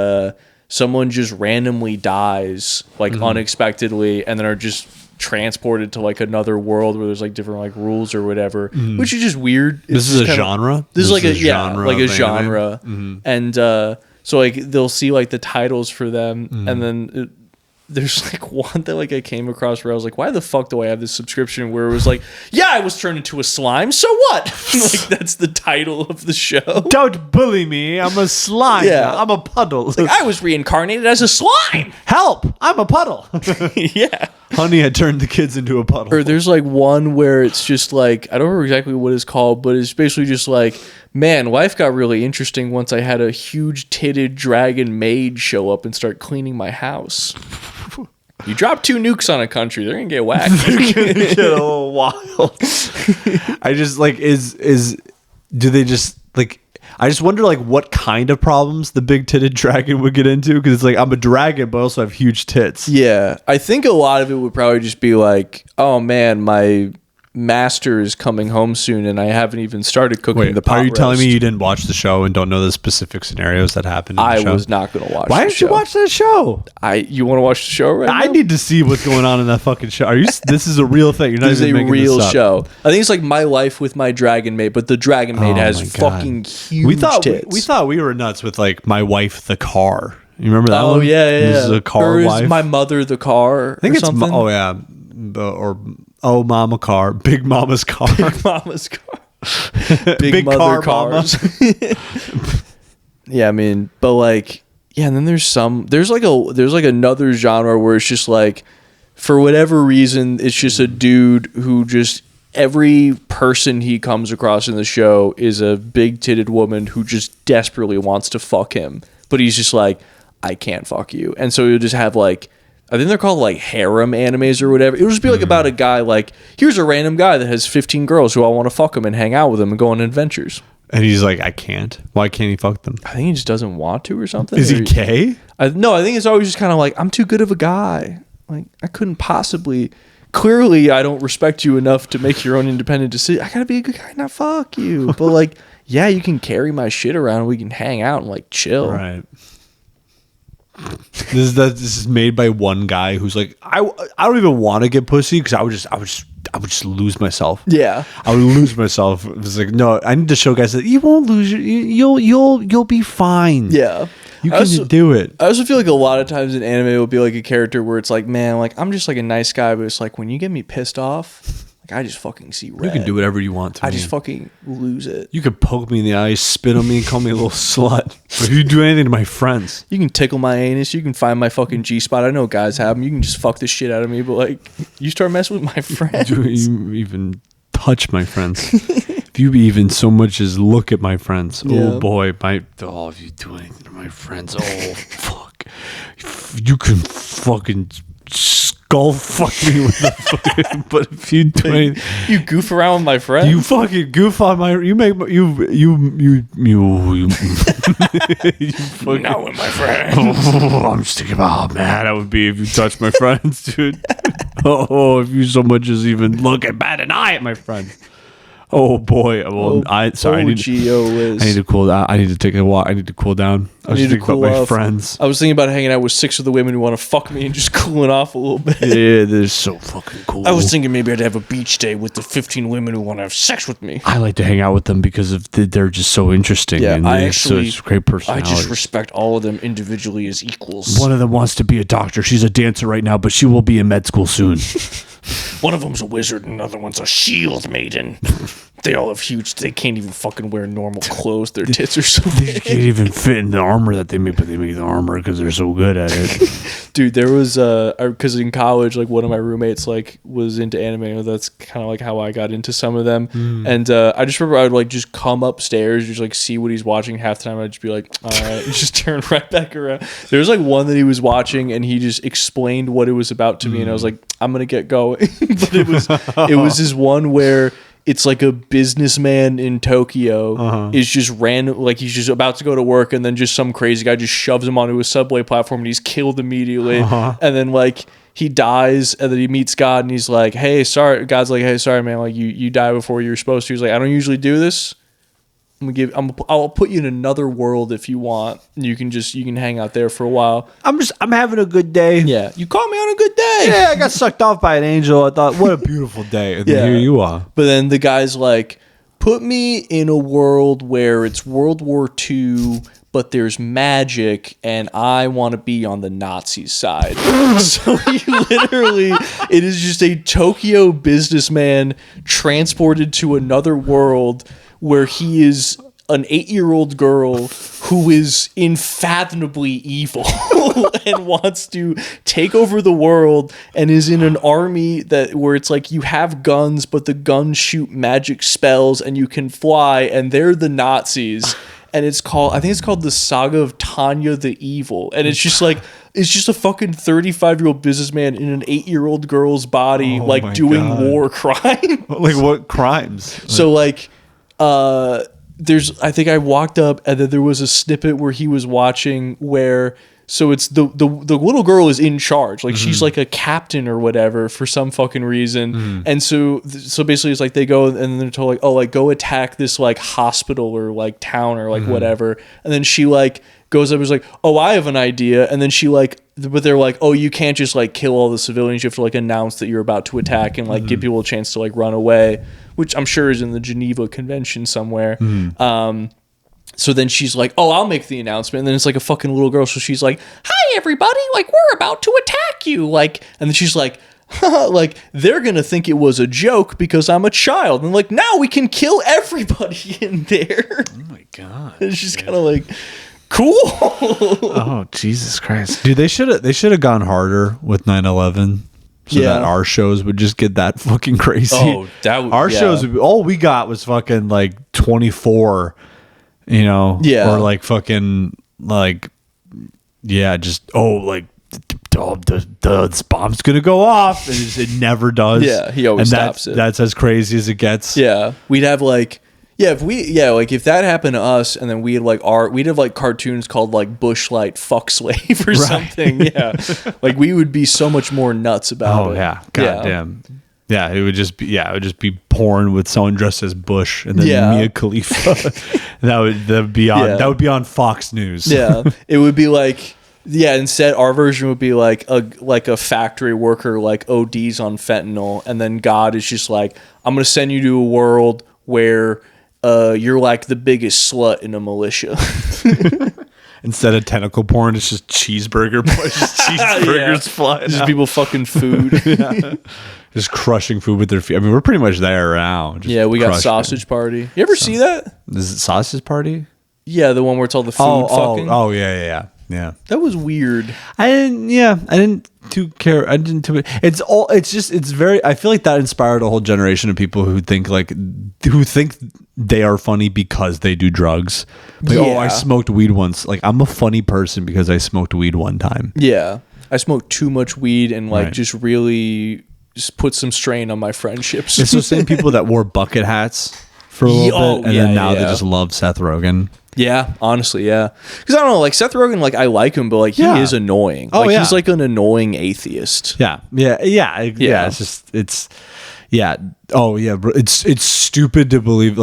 someone just randomly dies like Mm-hmm. unexpectedly and then are just transported to like another world where there's like different like rules or whatever, which is just weird. Mm-hmm. This is a kind of- genre? This is like a genre like a of anime? genre, and so like they'll see like the titles for them, Mm-hmm. and then. There's like one that like I came across where I was like, why the fuck do I have this subscription where it was like, yeah, I was turned into a slime, so what? Like that's the title of the show. Don't bully me. I'm a slime. Yeah. I'm a puddle. I was reincarnated as a slime. Help! I'm a puddle. Yeah. Honey had turned the kids into a puddle. Or there's like one where it's just like, I don't remember exactly what it's called, but it's basically just like, man, life got really interesting once I had a huge titted dragon maid show up and start cleaning my house. You drop 2 nukes on a country, they're gonna get whacked. Get a little wild. I just like do they just like I just wonder like what kind of problems the big titted dragon would get into, because it's like I'm a dragon but I also have huge tits. Yeah, I think a lot of it would probably just be like, oh man, my master is coming home soon and I haven't even started cooking Wait, the pot are you telling me roast. you didn't watch the show and don't know the specific scenarios that happened in the I show? was not going to watch Why the didn't you show. watch that show? You want to watch the show right I now? need to see what's going on in that fucking show. Are you? This is a real thing. You're not This is even a making real this up. show. I think it's like My Life with My Dragon Maid, but the Dragon Maid Oh has my God. fucking huge We thought tits. we thought we were nuts with like My Wife the Car. You remember that Oh one? yeah, yeah. This is a car or is wife. My Mother the Car? I think or it's something. oh yeah, or oh Mama Car, Big Mama's Car. Mama's car. Big mother car cars. Yeah, I mean, but like, yeah, and then there's like another genre where it's just like, for whatever reason, it's just a dude who just every person he comes across in the show is a big titted woman who just desperately wants to fuck him, but he's just like, I can't fuck you, and so he'll just have like, I think they're called like harem animes or whatever. It'll just be like about a guy like, here's a random guy that has 15 girls who all want to fuck him and hang out with him and go on adventures. And he's like, I can't. Why can't he fuck them? I think he just doesn't want to or something. Is he Or- gay? No, I think it's always just kind of like, I'm too good of a guy. Like, I couldn't possibly. Clearly, I don't respect you enough to make your own independent decision. I gotta be a good guy, not fuck you. But like, yeah, you can carry my shit around. And we can hang out and like chill. Right. This is made by one guy who's like, I don't even want to get pussy because I would just lose myself. Yeah. I would lose myself. It was like, no, I need to show guys that you won't lose. You'll be fine. Yeah. You I can also- do it. I also feel like a lot of times in anime it will be like a character where it's like, man, like I'm just like a nice guy, but it's like when you get me pissed off, like I just fucking see red. You can do whatever you want to I me. just fucking lose it. You could poke me in the eye, spit on me, call me a little slut. But if you do anything to my friends, You can tickle my anus. You can find my fucking G spot. I know guys have them. You can just fuck the shit out of me, but like you start messing with my friends. do you even touch my friends? If you even so much as look at my friends, Yeah. oh boy, if you do anything to my friends, oh fuck, you can fucking skull fuck me with the fucking. But if you do anything, You goof around with my friends. you fucking goof on my, you make my- you you fucking, not with my friends. oh, I'm just thinking about how mad I would be if you touched my friends, dude. Oh, if you so much as even look at bat an eye at my friends. Oh boy. Well, I need to cool down. I need to take a walk. I need to cool down. I was need to thinking about cool my off. friends. I was thinking about hanging out with 6 of the women who want to fuck me and just cooling off a little bit. Yeah, they're so fucking cool. I was thinking maybe I'd have a beach day with the 15 women who want to have sex with me. I like to hang out with them because they're just so interesting. Yeah, and I they're actually, such great I personalities. just respect all of them individually as equals. One of them wants to be a doctor. She's a dancer right now, but she will be in med school soon. One of them's a wizard and another one's a shield maiden. They all have huge. They can't even fucking wear normal clothes. Their tits are so big. Can't even fit in the armor that they make, but they make the armor because they're so good at it. Dude, there was because in college, like one of my roommates like was into anime. And that's kind of like how I got into some of them. And I just remember I would like just come upstairs, just like see what he's watching. Half the time I'd just be like, all right, and just turn right back around. There was like one that he was watching, and he just explained what it was about to me, and I was like, I'm gonna get going. But it was this one where it's like a businessman in Tokyo is just random, like he's just about to go to work, and then just some crazy guy just shoves him onto a subway platform, and he's killed immediately. And then like he dies, and then he meets God, and he's like, "Hey, sorry." God's like, "Hey, sorry, man. Like you died before you were supposed to." He's like, "I don't usually do this. I'll put you in another world if you want. You can hang out there for a while." I'm having a good day. Yeah, you caught me on a good day. Yeah, I got sucked off by an angel. I thought, what a beautiful day. And then here you are. But then the guy's like, put me in a world where it's World War II, but there's magic, and I want to be on the Nazi side. So he literally, it is just a Tokyo businessman transported to another world where he is an 8-year-old girl who is unfathomably evil and wants to take over the world, and is in an army where it's like you have guns, but the guns shoot magic spells and you can fly, and they're the Nazis. And I think it's called the Saga of Tanya the Evil. And it's just like, it's just a fucking 35-year-old businessman in an 8-year-old girl's body, like doing war crime. Like what crimes? So like, I think I walked up, and then there was a snippet where he was watching where, so it's the little girl is in charge, like she's like a captain or whatever for some fucking reason. And so basically it's like they go and then they're told like, oh, like go attack this like hospital or like town or like whatever. And then she like goes up and is like, oh, I have an idea. And then she like, but they're like, oh, you can't just like kill all the civilians. You have to like announce that you're about to attack and like give people a chance to like run away, which I'm sure is in the Geneva Convention somewhere. So then she's like, oh, I'll make the announcement. And then it's like a fucking little girl. So she's like, hi, everybody. Like, we're about to attack you. Like, and then she's like, like, they're going to think it was a joke because I'm a child. And like, now we can kill everybody in there. Oh my God. It's just kind of like, cool. Oh, Jesus Christ. Dude, they should have gone harder with 9/11. So that our shows would just get that fucking crazy. Oh, our shows would be, all we got was fucking like 24, you know, or like fucking like, just like the bomb's gonna go off, and it never does. Yeah, he always stops it. That's as crazy as it gets. Yeah, we'd have like. Yeah, if that happened to us, and then we'd have like cartoons called like Bushlight Fuck Slave or something. Yeah, like we would be so much more nuts about it. Oh yeah, goddamn. Yeah, it would just be porn with someone dressed as Bush, and then Mia Khalifa. that would be on Fox News. Yeah, it would be like. Yeah, instead our version would be like a factory worker like ODs on fentanyl, and then God is just like, I'm gonna send you to a world where you're like the biggest slut in a militia. Instead of tentacle porn, it's just cheeseburgers flying. Just people fucking food. Just crushing food with their feet. I mean, we're pretty much there now. We got Sausage Party. You ever see that? Is it Sausage Party? Yeah, the one where it's all the food fucking. Oh, yeah. That was weird. I didn't too care. I feel like that inspired a whole generation of people who think they are funny because they do drugs. Like, oh, I smoked weed once. Like, I'm a funny person because I smoked weed one time. Yeah. I smoked too much weed and just really just put some strain on my friendships. It's those same people that wore bucket hats for a little bit, and then now they just love Seth Rogen. Yeah, honestly, yeah. Because I don't know, like Seth Rogen, like I like him, but like he is annoying. Oh, like he's like an annoying atheist. Yeah. It's just it's stupid to believe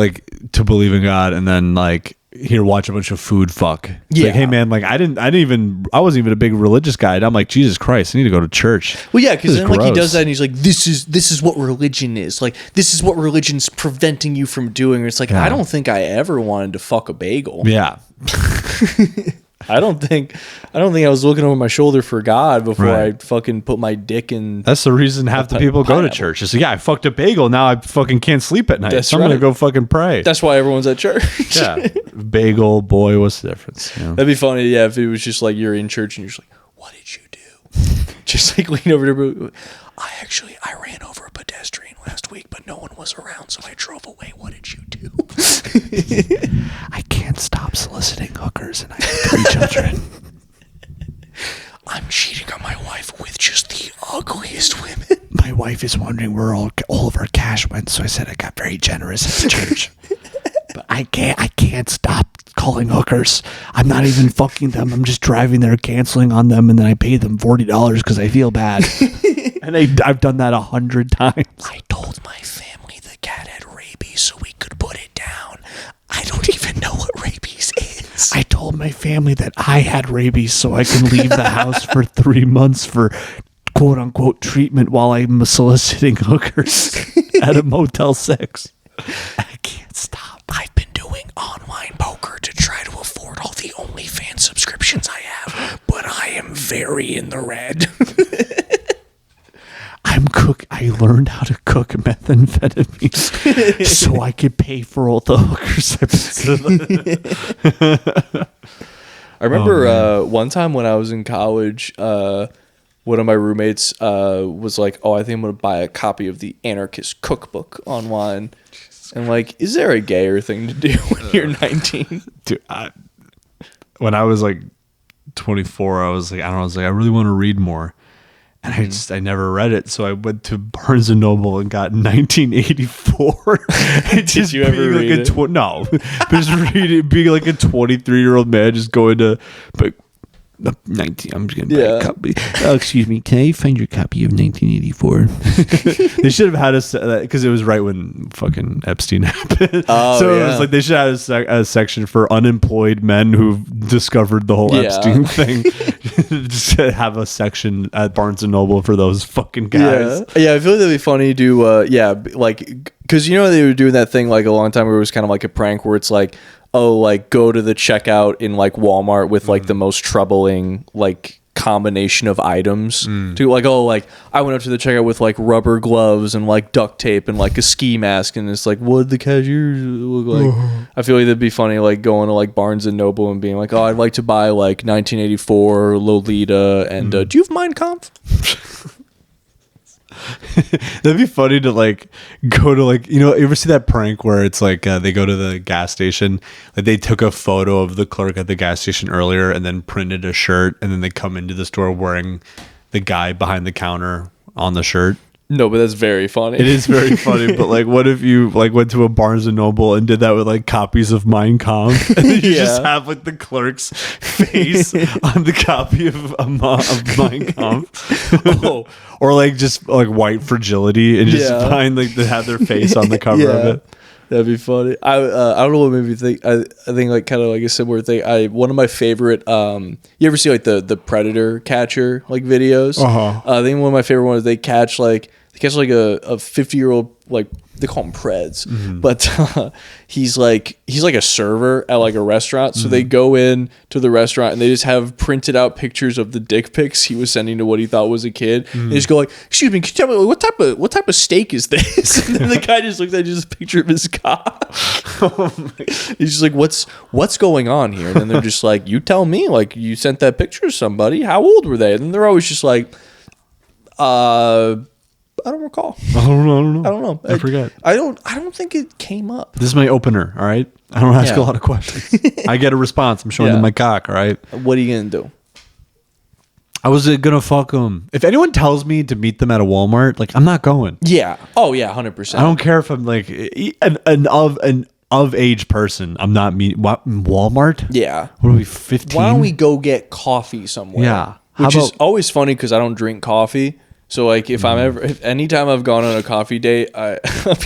in God and then like here watch a bunch of food fuck. Yeah. Like, hey man, like I wasn't even a big religious guy. And I'm like, Jesus Christ, I need to go to church. Well, yeah, because then like he does that and he's like, this is what religion is. Like this is what religion's preventing you from doing. It's like I don't think I ever wanted to fuck a bagel. Yeah. I don't think I was looking over my shoulder for God before Right. I fucking put my dick in. That's the reason half the people go to church. It's like, yeah, I fucked a bagel. Now I fucking can't sleep at night. That's So I'm gonna right. go fucking pray. That's why everyone's at church. yeah, bagel boy. What's the difference? You know? That'd be funny, yeah, if it was just like you're in church and you're just like, what did you do? Just like lean over to everybody. I ran over a pedestrian last week, but no one was around, so I drove away. What did you do? I can't stop soliciting hookers, and I have 3 children. I'm cheating on my wife with just the ugliest women. My wife is wondering where all of our cash went, so I said I got very generous at the church. But I can't stop calling hookers. I'm not even fucking them. I'm just driving there, canceling on them, and then I pay them $40 because I feel bad. And I've done that 100 times. I told my family the cat had rabies so we could put it down. I don't even know what rabies is. I told my family that I had rabies so I can leave the house for 3 months for quote unquote treatment while I'm soliciting hookers at a Motel 6. I can't stop. I've been doing online poker to try to afford all the OnlyFans subscriptions I have, but I am very in the red. I learned how to cook methamphetamine so I could pay for all the hookers. I remember one time when I was in college, one of my roommates was like, "Oh, I think I'm gonna buy a copy of the Anarchist Cookbook online." And like, is there a gayer thing to do when you're 19? Dude, when I was like 24, I was like, I really want to read more. And I never read it, so I went to Barnes and Noble and got 1984. Did you ever read it? No, but just being like a 23-year-old man, just going to like 19. I'm just gonna buy a copy. Oh, excuse me. Can I find your copy of 1984? They should have had us because it was right when fucking Epstein happened. Oh, so yeah. it was like they should have a section for unemployed men who've discovered the whole Epstein thing. Just have a section at Barnes and Noble for those fucking guys. Yeah, I feel like that'd be funny to, like, because you know they were doing that thing like a long time where it was kind of like a prank where it's like, oh, like go to the checkout in like Walmart with like the most troubling like combination of items to like, oh, like I went up to the checkout with like rubber gloves and like duct tape and like a ski mask, and it's like, what did the cashier look like? I feel like that'd be funny, like going to like Barnes and Noble and being like, oh, I'd like to buy like 1984 Lolita and do you have Mein Kampf? That'd be funny to like go to like, you ever see that prank where it's like they go to the gas station, like they took a photo of the clerk at the gas station earlier and then printed a shirt, and then they come into the store wearing the guy behind the counter on the shirt. No, but that's very funny. It is very funny, but like, what if you like went to a Barnes and Noble and did that with like copies of Mein Kampf, and then you just have like the clerk's face on the copy of Mein Kampf, or like just like White Fragility, and just find like they have their face on the cover of it. That'd be funny. I don't know what made me think. I think like kind of like a similar thing. One of my favorite. You ever see like the Predator catcher like videos? I think one of my favorite ones. They catch like a 50-year-old, like they call him Preds, but he's like a server at like a restaurant. So they go in to the restaurant and they just have printed out pictures of the dick pics he was sending to what he thought was a kid. They just go like, "Excuse me, can you tell me what type of steak is this?" And then the guy just looks at just a picture of his cock. He's just like, "What's going on here?" And then they're just like, "You tell me. Like, you sent that picture to somebody. How old were they?" And then they're always just like, I don't recall. I don't know. I don't know. I forget. I don't think it came up. This is my opener. All right. I don't ask a lot of questions. I get a response. I'm showing them my cock. All right. What are you gonna do? I was gonna fuck them. If anyone tells me to meet them at a Walmart, like I'm not going. Yeah. Oh yeah, 100%. I don't care if I'm like an of age person. I'm not meeting Walmart. Yeah. What are we, 15? Why don't we go get coffee somewhere? Yeah. Which is always funny because I don't drink coffee. So like if anytime I've gone on a coffee date, I'm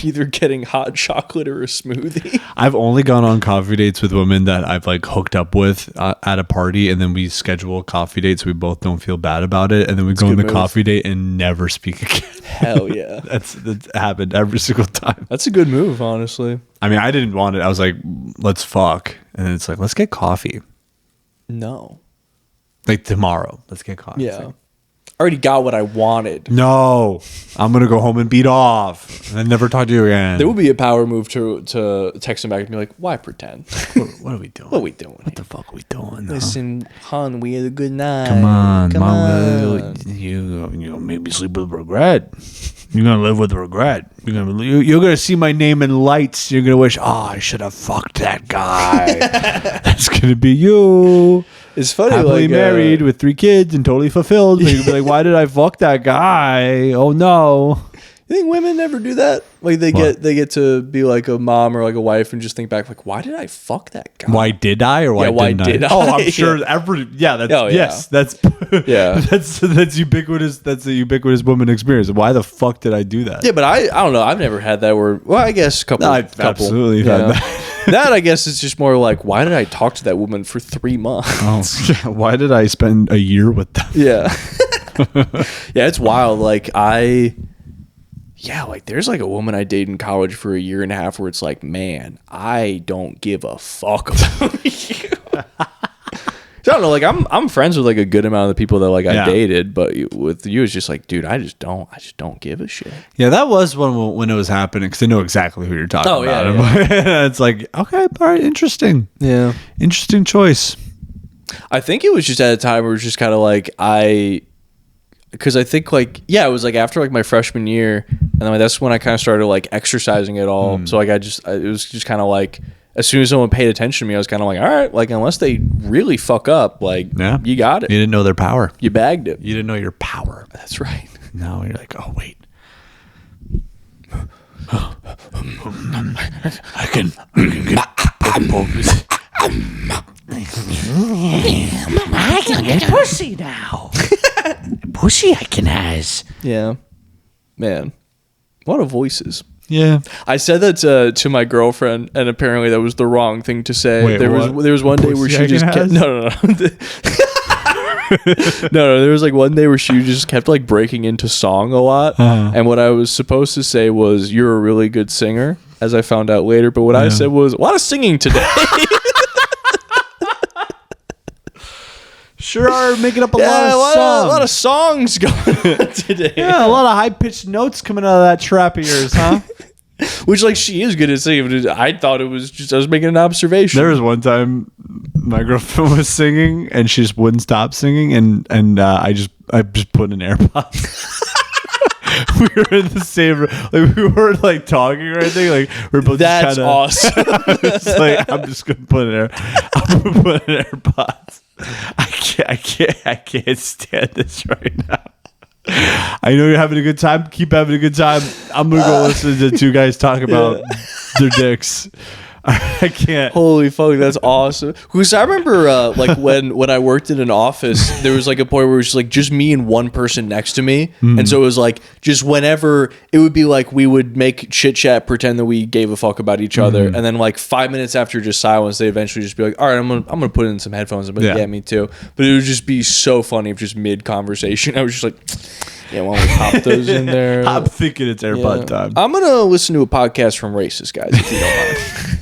either getting hot chocolate or a smoothie. I've only gone on coffee dates with women that I've like hooked up with at a party, and then we schedule a coffee date so we both don't feel bad about it, and then we go on the coffee date and never speak again. Hell yeah. That's happened every single time. That's a good move, honestly. I mean, I didn't want it. I was like, let's fuck. And then it's like, let's get coffee. No. Like tomorrow, let's get caught. Yeah. I already got what I wanted. No, I'm gonna go home and beat off and never talk to you again. There would be a power move to text him back and be like, "Why pretend? What are we doing? What are we doing? What the fuck are we doing? Now? Listen, hon, we had a good night. Come on, Come Mom. on. You make me sleep with regret. You're gonna live with regret. You're gonna see my name in lights. You're gonna wish, I should have fucked that guy. That's gonna be you. It's funny, Happily like, married with 3 kids and totally fulfilled. But you're gonna be like, why did I fuck that guy? Oh no. You think women never do that? Like they get to be like a mom or like a wife and just think back like, why did I fuck that guy? Why did I or why Yeah, why didn't did I? Oh, I'm Yeah. sure that's Oh, yeah. yes, that's Yeah. that's ubiquitous. That's a ubiquitous woman experience. Why the fuck did I do that? Yeah, but I don't know. I've never had that where. Well, I guess a couple. No, I've couple, absolutely had that. That I guess is just more like, why did I talk to that woman for 3 months? Oh, yeah. Why did I spend a year with them? Yeah. Yeah, it's wild. Like like there's like a woman I dated in college for a year and a half where it's like, man, I don't give a fuck about you. So I don't know, like I'm friends with like a good amount of the people that like I dated, but with you it's just like, dude, I just don't give a shit. Yeah, that was when it was happening because I know exactly who you're talking about. Yeah. It's like, okay, all right, interesting. Yeah. Interesting choice. I think it was just at a time where it was just kind of like because I think like, yeah, it was like after like my freshman year, and then that's when I kind of started like exercising it all. So like it was just kind of like, as soon as someone paid attention to me, I was kind of like, all right, like unless they really fuck up, like you got it. You didn't know their power. You bagged it. You didn't know your power. That's right. No, you're like, oh wait. I can I can get pussy now. Pussy I can has. Yeah. Man. What a voices. Yeah. I said that to my girlfriend, and apparently that was the wrong thing to say. Wait, there what? was one day where Pussy she I just can kept, has? no, there was like one day where she just kept like breaking into song a lot, and what I was supposed to say was, "You're a really good singer," as I found out later. But what I said was, "A lot of singing today." Sure are making up a Yeah, lot of songs. a lot of songs going on today. Yeah, a lot of high pitched notes coming out of that trap of yours, huh? Which, like, she is good at singing. But I thought it was just, I was making an observation. There was one time my girlfriend was singing and she just wouldn't stop singing, and I just put in AirPods. We were in the same room, like we weren't like talking or anything. Like we're both. That's just kinda, awesome. It's like I'm just gonna put in AirPods. I can't stand this right now. I know you're having a good time. Keep having a good time. I'm gonna go listen to 2 guys talk about their dicks. I can't. Holy fuck, that's awesome. Because I remember like when I worked in an office, there was like a point where it was like just me and one person next to me. And so it was like just whenever it would be like we would make chit chat, pretend that we gave a fuck about each other. And then like 5 minutes after just silence, they eventually just be like, all right, I'm gonna put in some headphones. I'm like, yeah, me too. But it would just be so funny if just mid conversation I was just like, yeah, why don't we pop those in there? I'm thinking it's AirPod time. I'm gonna listen to a podcast from Racist Guys if you don't mind.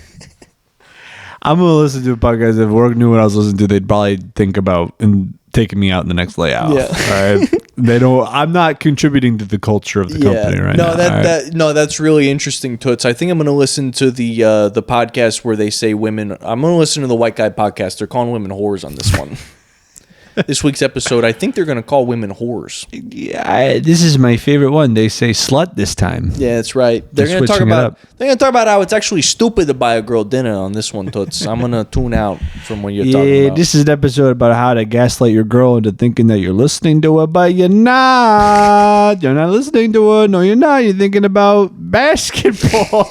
I'm gonna listen to a podcast. If work knew what I was listening to, they'd probably think about and taking me out in the next layout. Yeah. All right. They don't. I'm not contributing to the culture of the company right now. No, that's really interesting, Toots. I think I'm going to listen to the podcast where they say women. I'm going to listen to the White Guy podcast. They're calling women whores on this one. This week's episode, I think they're going to call women whores. Yeah, this is my favorite one. They say slut this time. Yeah, that's right. They're going to talk switching it about. up. They're going to talk about how it's actually stupid to buy a girl dinner on this one, Toots. I'm going to tune out from what you're talking Yeah, about. this is an episode about how to gaslight your girl into thinking that you're listening to her, but you're not. You're not listening to her. No, you're not. You're thinking about basketball.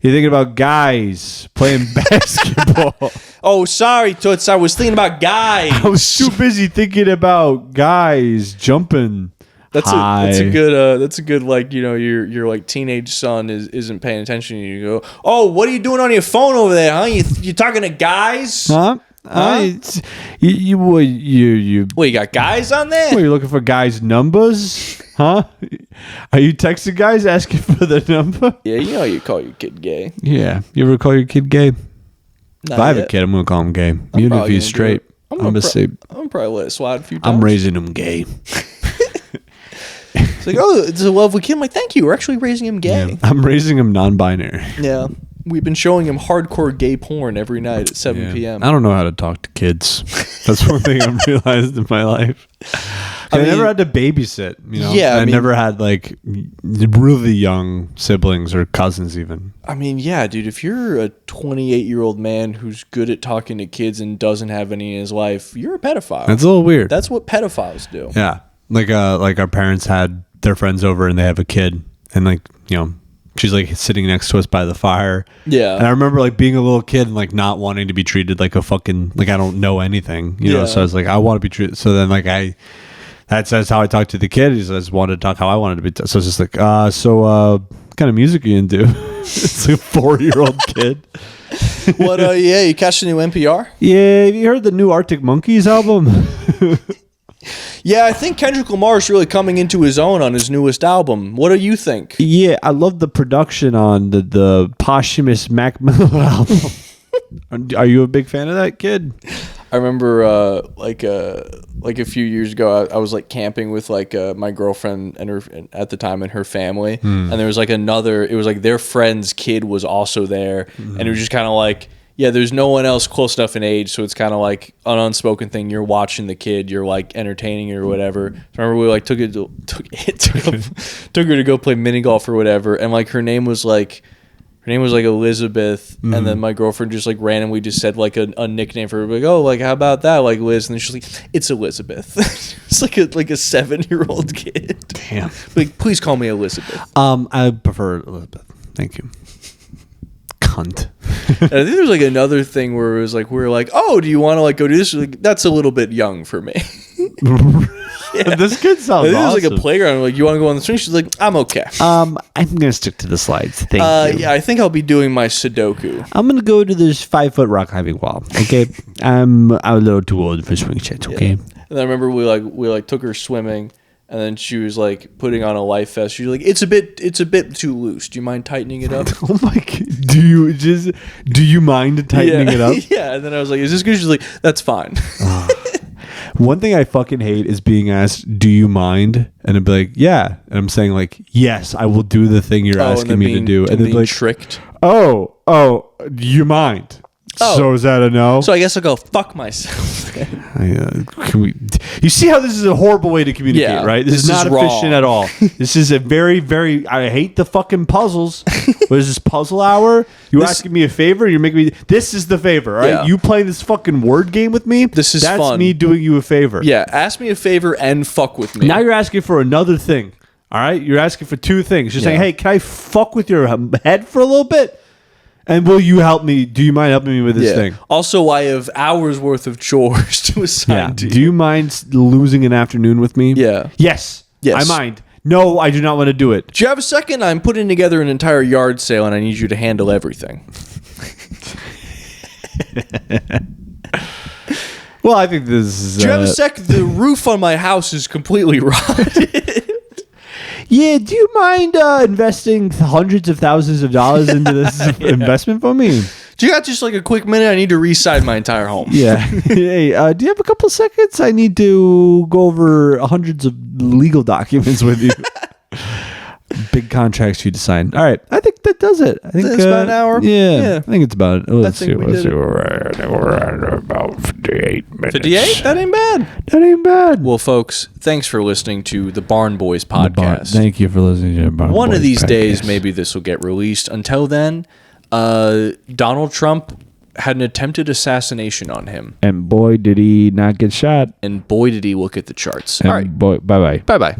You're thinking about guys playing basketball. Oh, sorry, Toots. I was thinking about guys. I was too busy thinking about guys jumping. That's high. a good like, you know, your like teenage son isn't paying attention to you. You go, oh, what are you doing on your phone over there, huh? You talking to guys? Huh? You What, you got guys on there? What, you looking for guys' numbers? Huh? Are you texting guys asking for the number? Yeah, you know you call your kid gay. Yeah. You ever call your kid gay? If I have a kid, I'm gonna call him gay. Even if he's straight, I'm gonna say I'm gonna probably let it slide a few times. I'm raising him gay. It's like, oh, it's a lovely kid. I'm like, thank you. We're actually raising him gay. I'm raising him non-binary. Yeah. We've been showing him hardcore gay porn every night at 7 p.m. I don't know how to talk to kids. That's one thing I've realized in my life. I never had to babysit. Yeah, I never had like really young siblings or cousins even. I mean, yeah, dude, if you're a 28-year-old man who's good at talking to kids and doesn't have any in his life, you're a pedophile. That's a little weird. That's what pedophiles do. Yeah. Like our parents had their friends over and they have a kid and like, she's like sitting next to us by the fire. Yeah. And I remember like being a little kid and like not wanting to be treated like a fucking, like I don't know anything, know? So I was like, I want to be treated. So then like that's how I talked to the kid. He just wanted to talk how I wanted to be. So it's just like, what kind of music are you into? It's like a 4-year-old kid. What, you catch the new NPR? Yeah. Have you heard the new Arctic Monkeys album? Yeah, I think Kendrick Lamar is really coming into his own on his newest album. What do you think? Yeah, I love the production on the posthumous Mac Miller album. Are you a big fan of that kid? I remember like a few years ago, I was like camping with like my girlfriend and her at the time and her family, and there was like it was like their friend's kid was also there, and it was just kind of like. Yeah, there's no one else close enough in age, so it's kind of like an unspoken thing. You're watching the kid, you're like entertaining or whatever. So I remember we like took her to go play mini golf or whatever, and like her name was like Elizabeth, and then my girlfriend just like randomly just said like a nickname for her, like, oh, like how about that, like Liz, and then she's like, it's Elizabeth. It's like a 7-year-old kid. Damn. Like, please call me Elizabeth. I prefer Elizabeth. Thank you. Cunt. And I think there's like another thing where it was like we were like, oh, do you want to like go do this? Like, that's a little bit young for me. This kid sounds awesome. It was like a playground. Like, you want to go on the swing? She's like, I'm okay. I'm gonna stick to the slides. Thank you. Yeah, I think I'll be doing my Sudoku. I'm gonna go to this 5-foot rock climbing wall. Okay, I'm a little too old for swing sets. Okay. Yeah. And I remember we took her swimming. And then she was like putting on a life vest. She was like, it's a bit too loose. Do you mind tightening it up? Oh my god. Do you mind tightening it up? Yeah. And then I was like, is this good? She's like, that's fine. One thing I fucking hate is being asked, do you mind? And I'd be like, yeah. And I'm saying like, yes, I will do the thing you're asking me to do. And then being like, tricked. Oh, do you mind? Oh. So is that a no? So I guess I'll go fuck myself. You see how this is a horrible way to communicate, right? This is not efficient at all. This is a very, very. I hate the fucking puzzles. What is this, puzzle hour? You asking me a favor? You're making me. This is the favor, right? Yeah. You playing this fucking word game with me? That's fun. Me doing you a favor. Yeah, ask me a favor and fuck with me. Now you're asking for another thing. All right, you're asking for two things. You're saying, hey, can I fuck with your head for a little bit? And will you help me? Do you mind helping me with this thing? Also, I have hours worth of chores to assign to you. Do you mind losing an afternoon with me? Yeah. Yes. Yes. I mind. No, I do not want to do it. Do you have a second? I'm putting together an entire yard sale and I need you to handle everything. Well, I think this is... Do you have a sec? The roof on my house is completely rotted. Yeah, do you mind investing hundreds of thousands of dollars into this investment for me? Do you got just like a quick minute? I need to re-side my entire home. Yeah. Hey, do you have a couple seconds? I need to go over hundreds of legal documents with you. Big contracts for you to sign. All right. I think that does it. I think it's about an hour. Yeah. I think it's about it. Let's see. We're at about 58 minutes. 58? That ain't bad. That ain't bad. Well, folks, thanks for listening to the Barn Boys podcast. Thank you for listening to the Barn Boys One of these podcast. days, maybe this will get released. Until then, Donald Trump had an attempted assassination on him. And boy, did he not get shot. And boy, did he look at the charts. And all right. Boy, bye-bye. Bye-bye.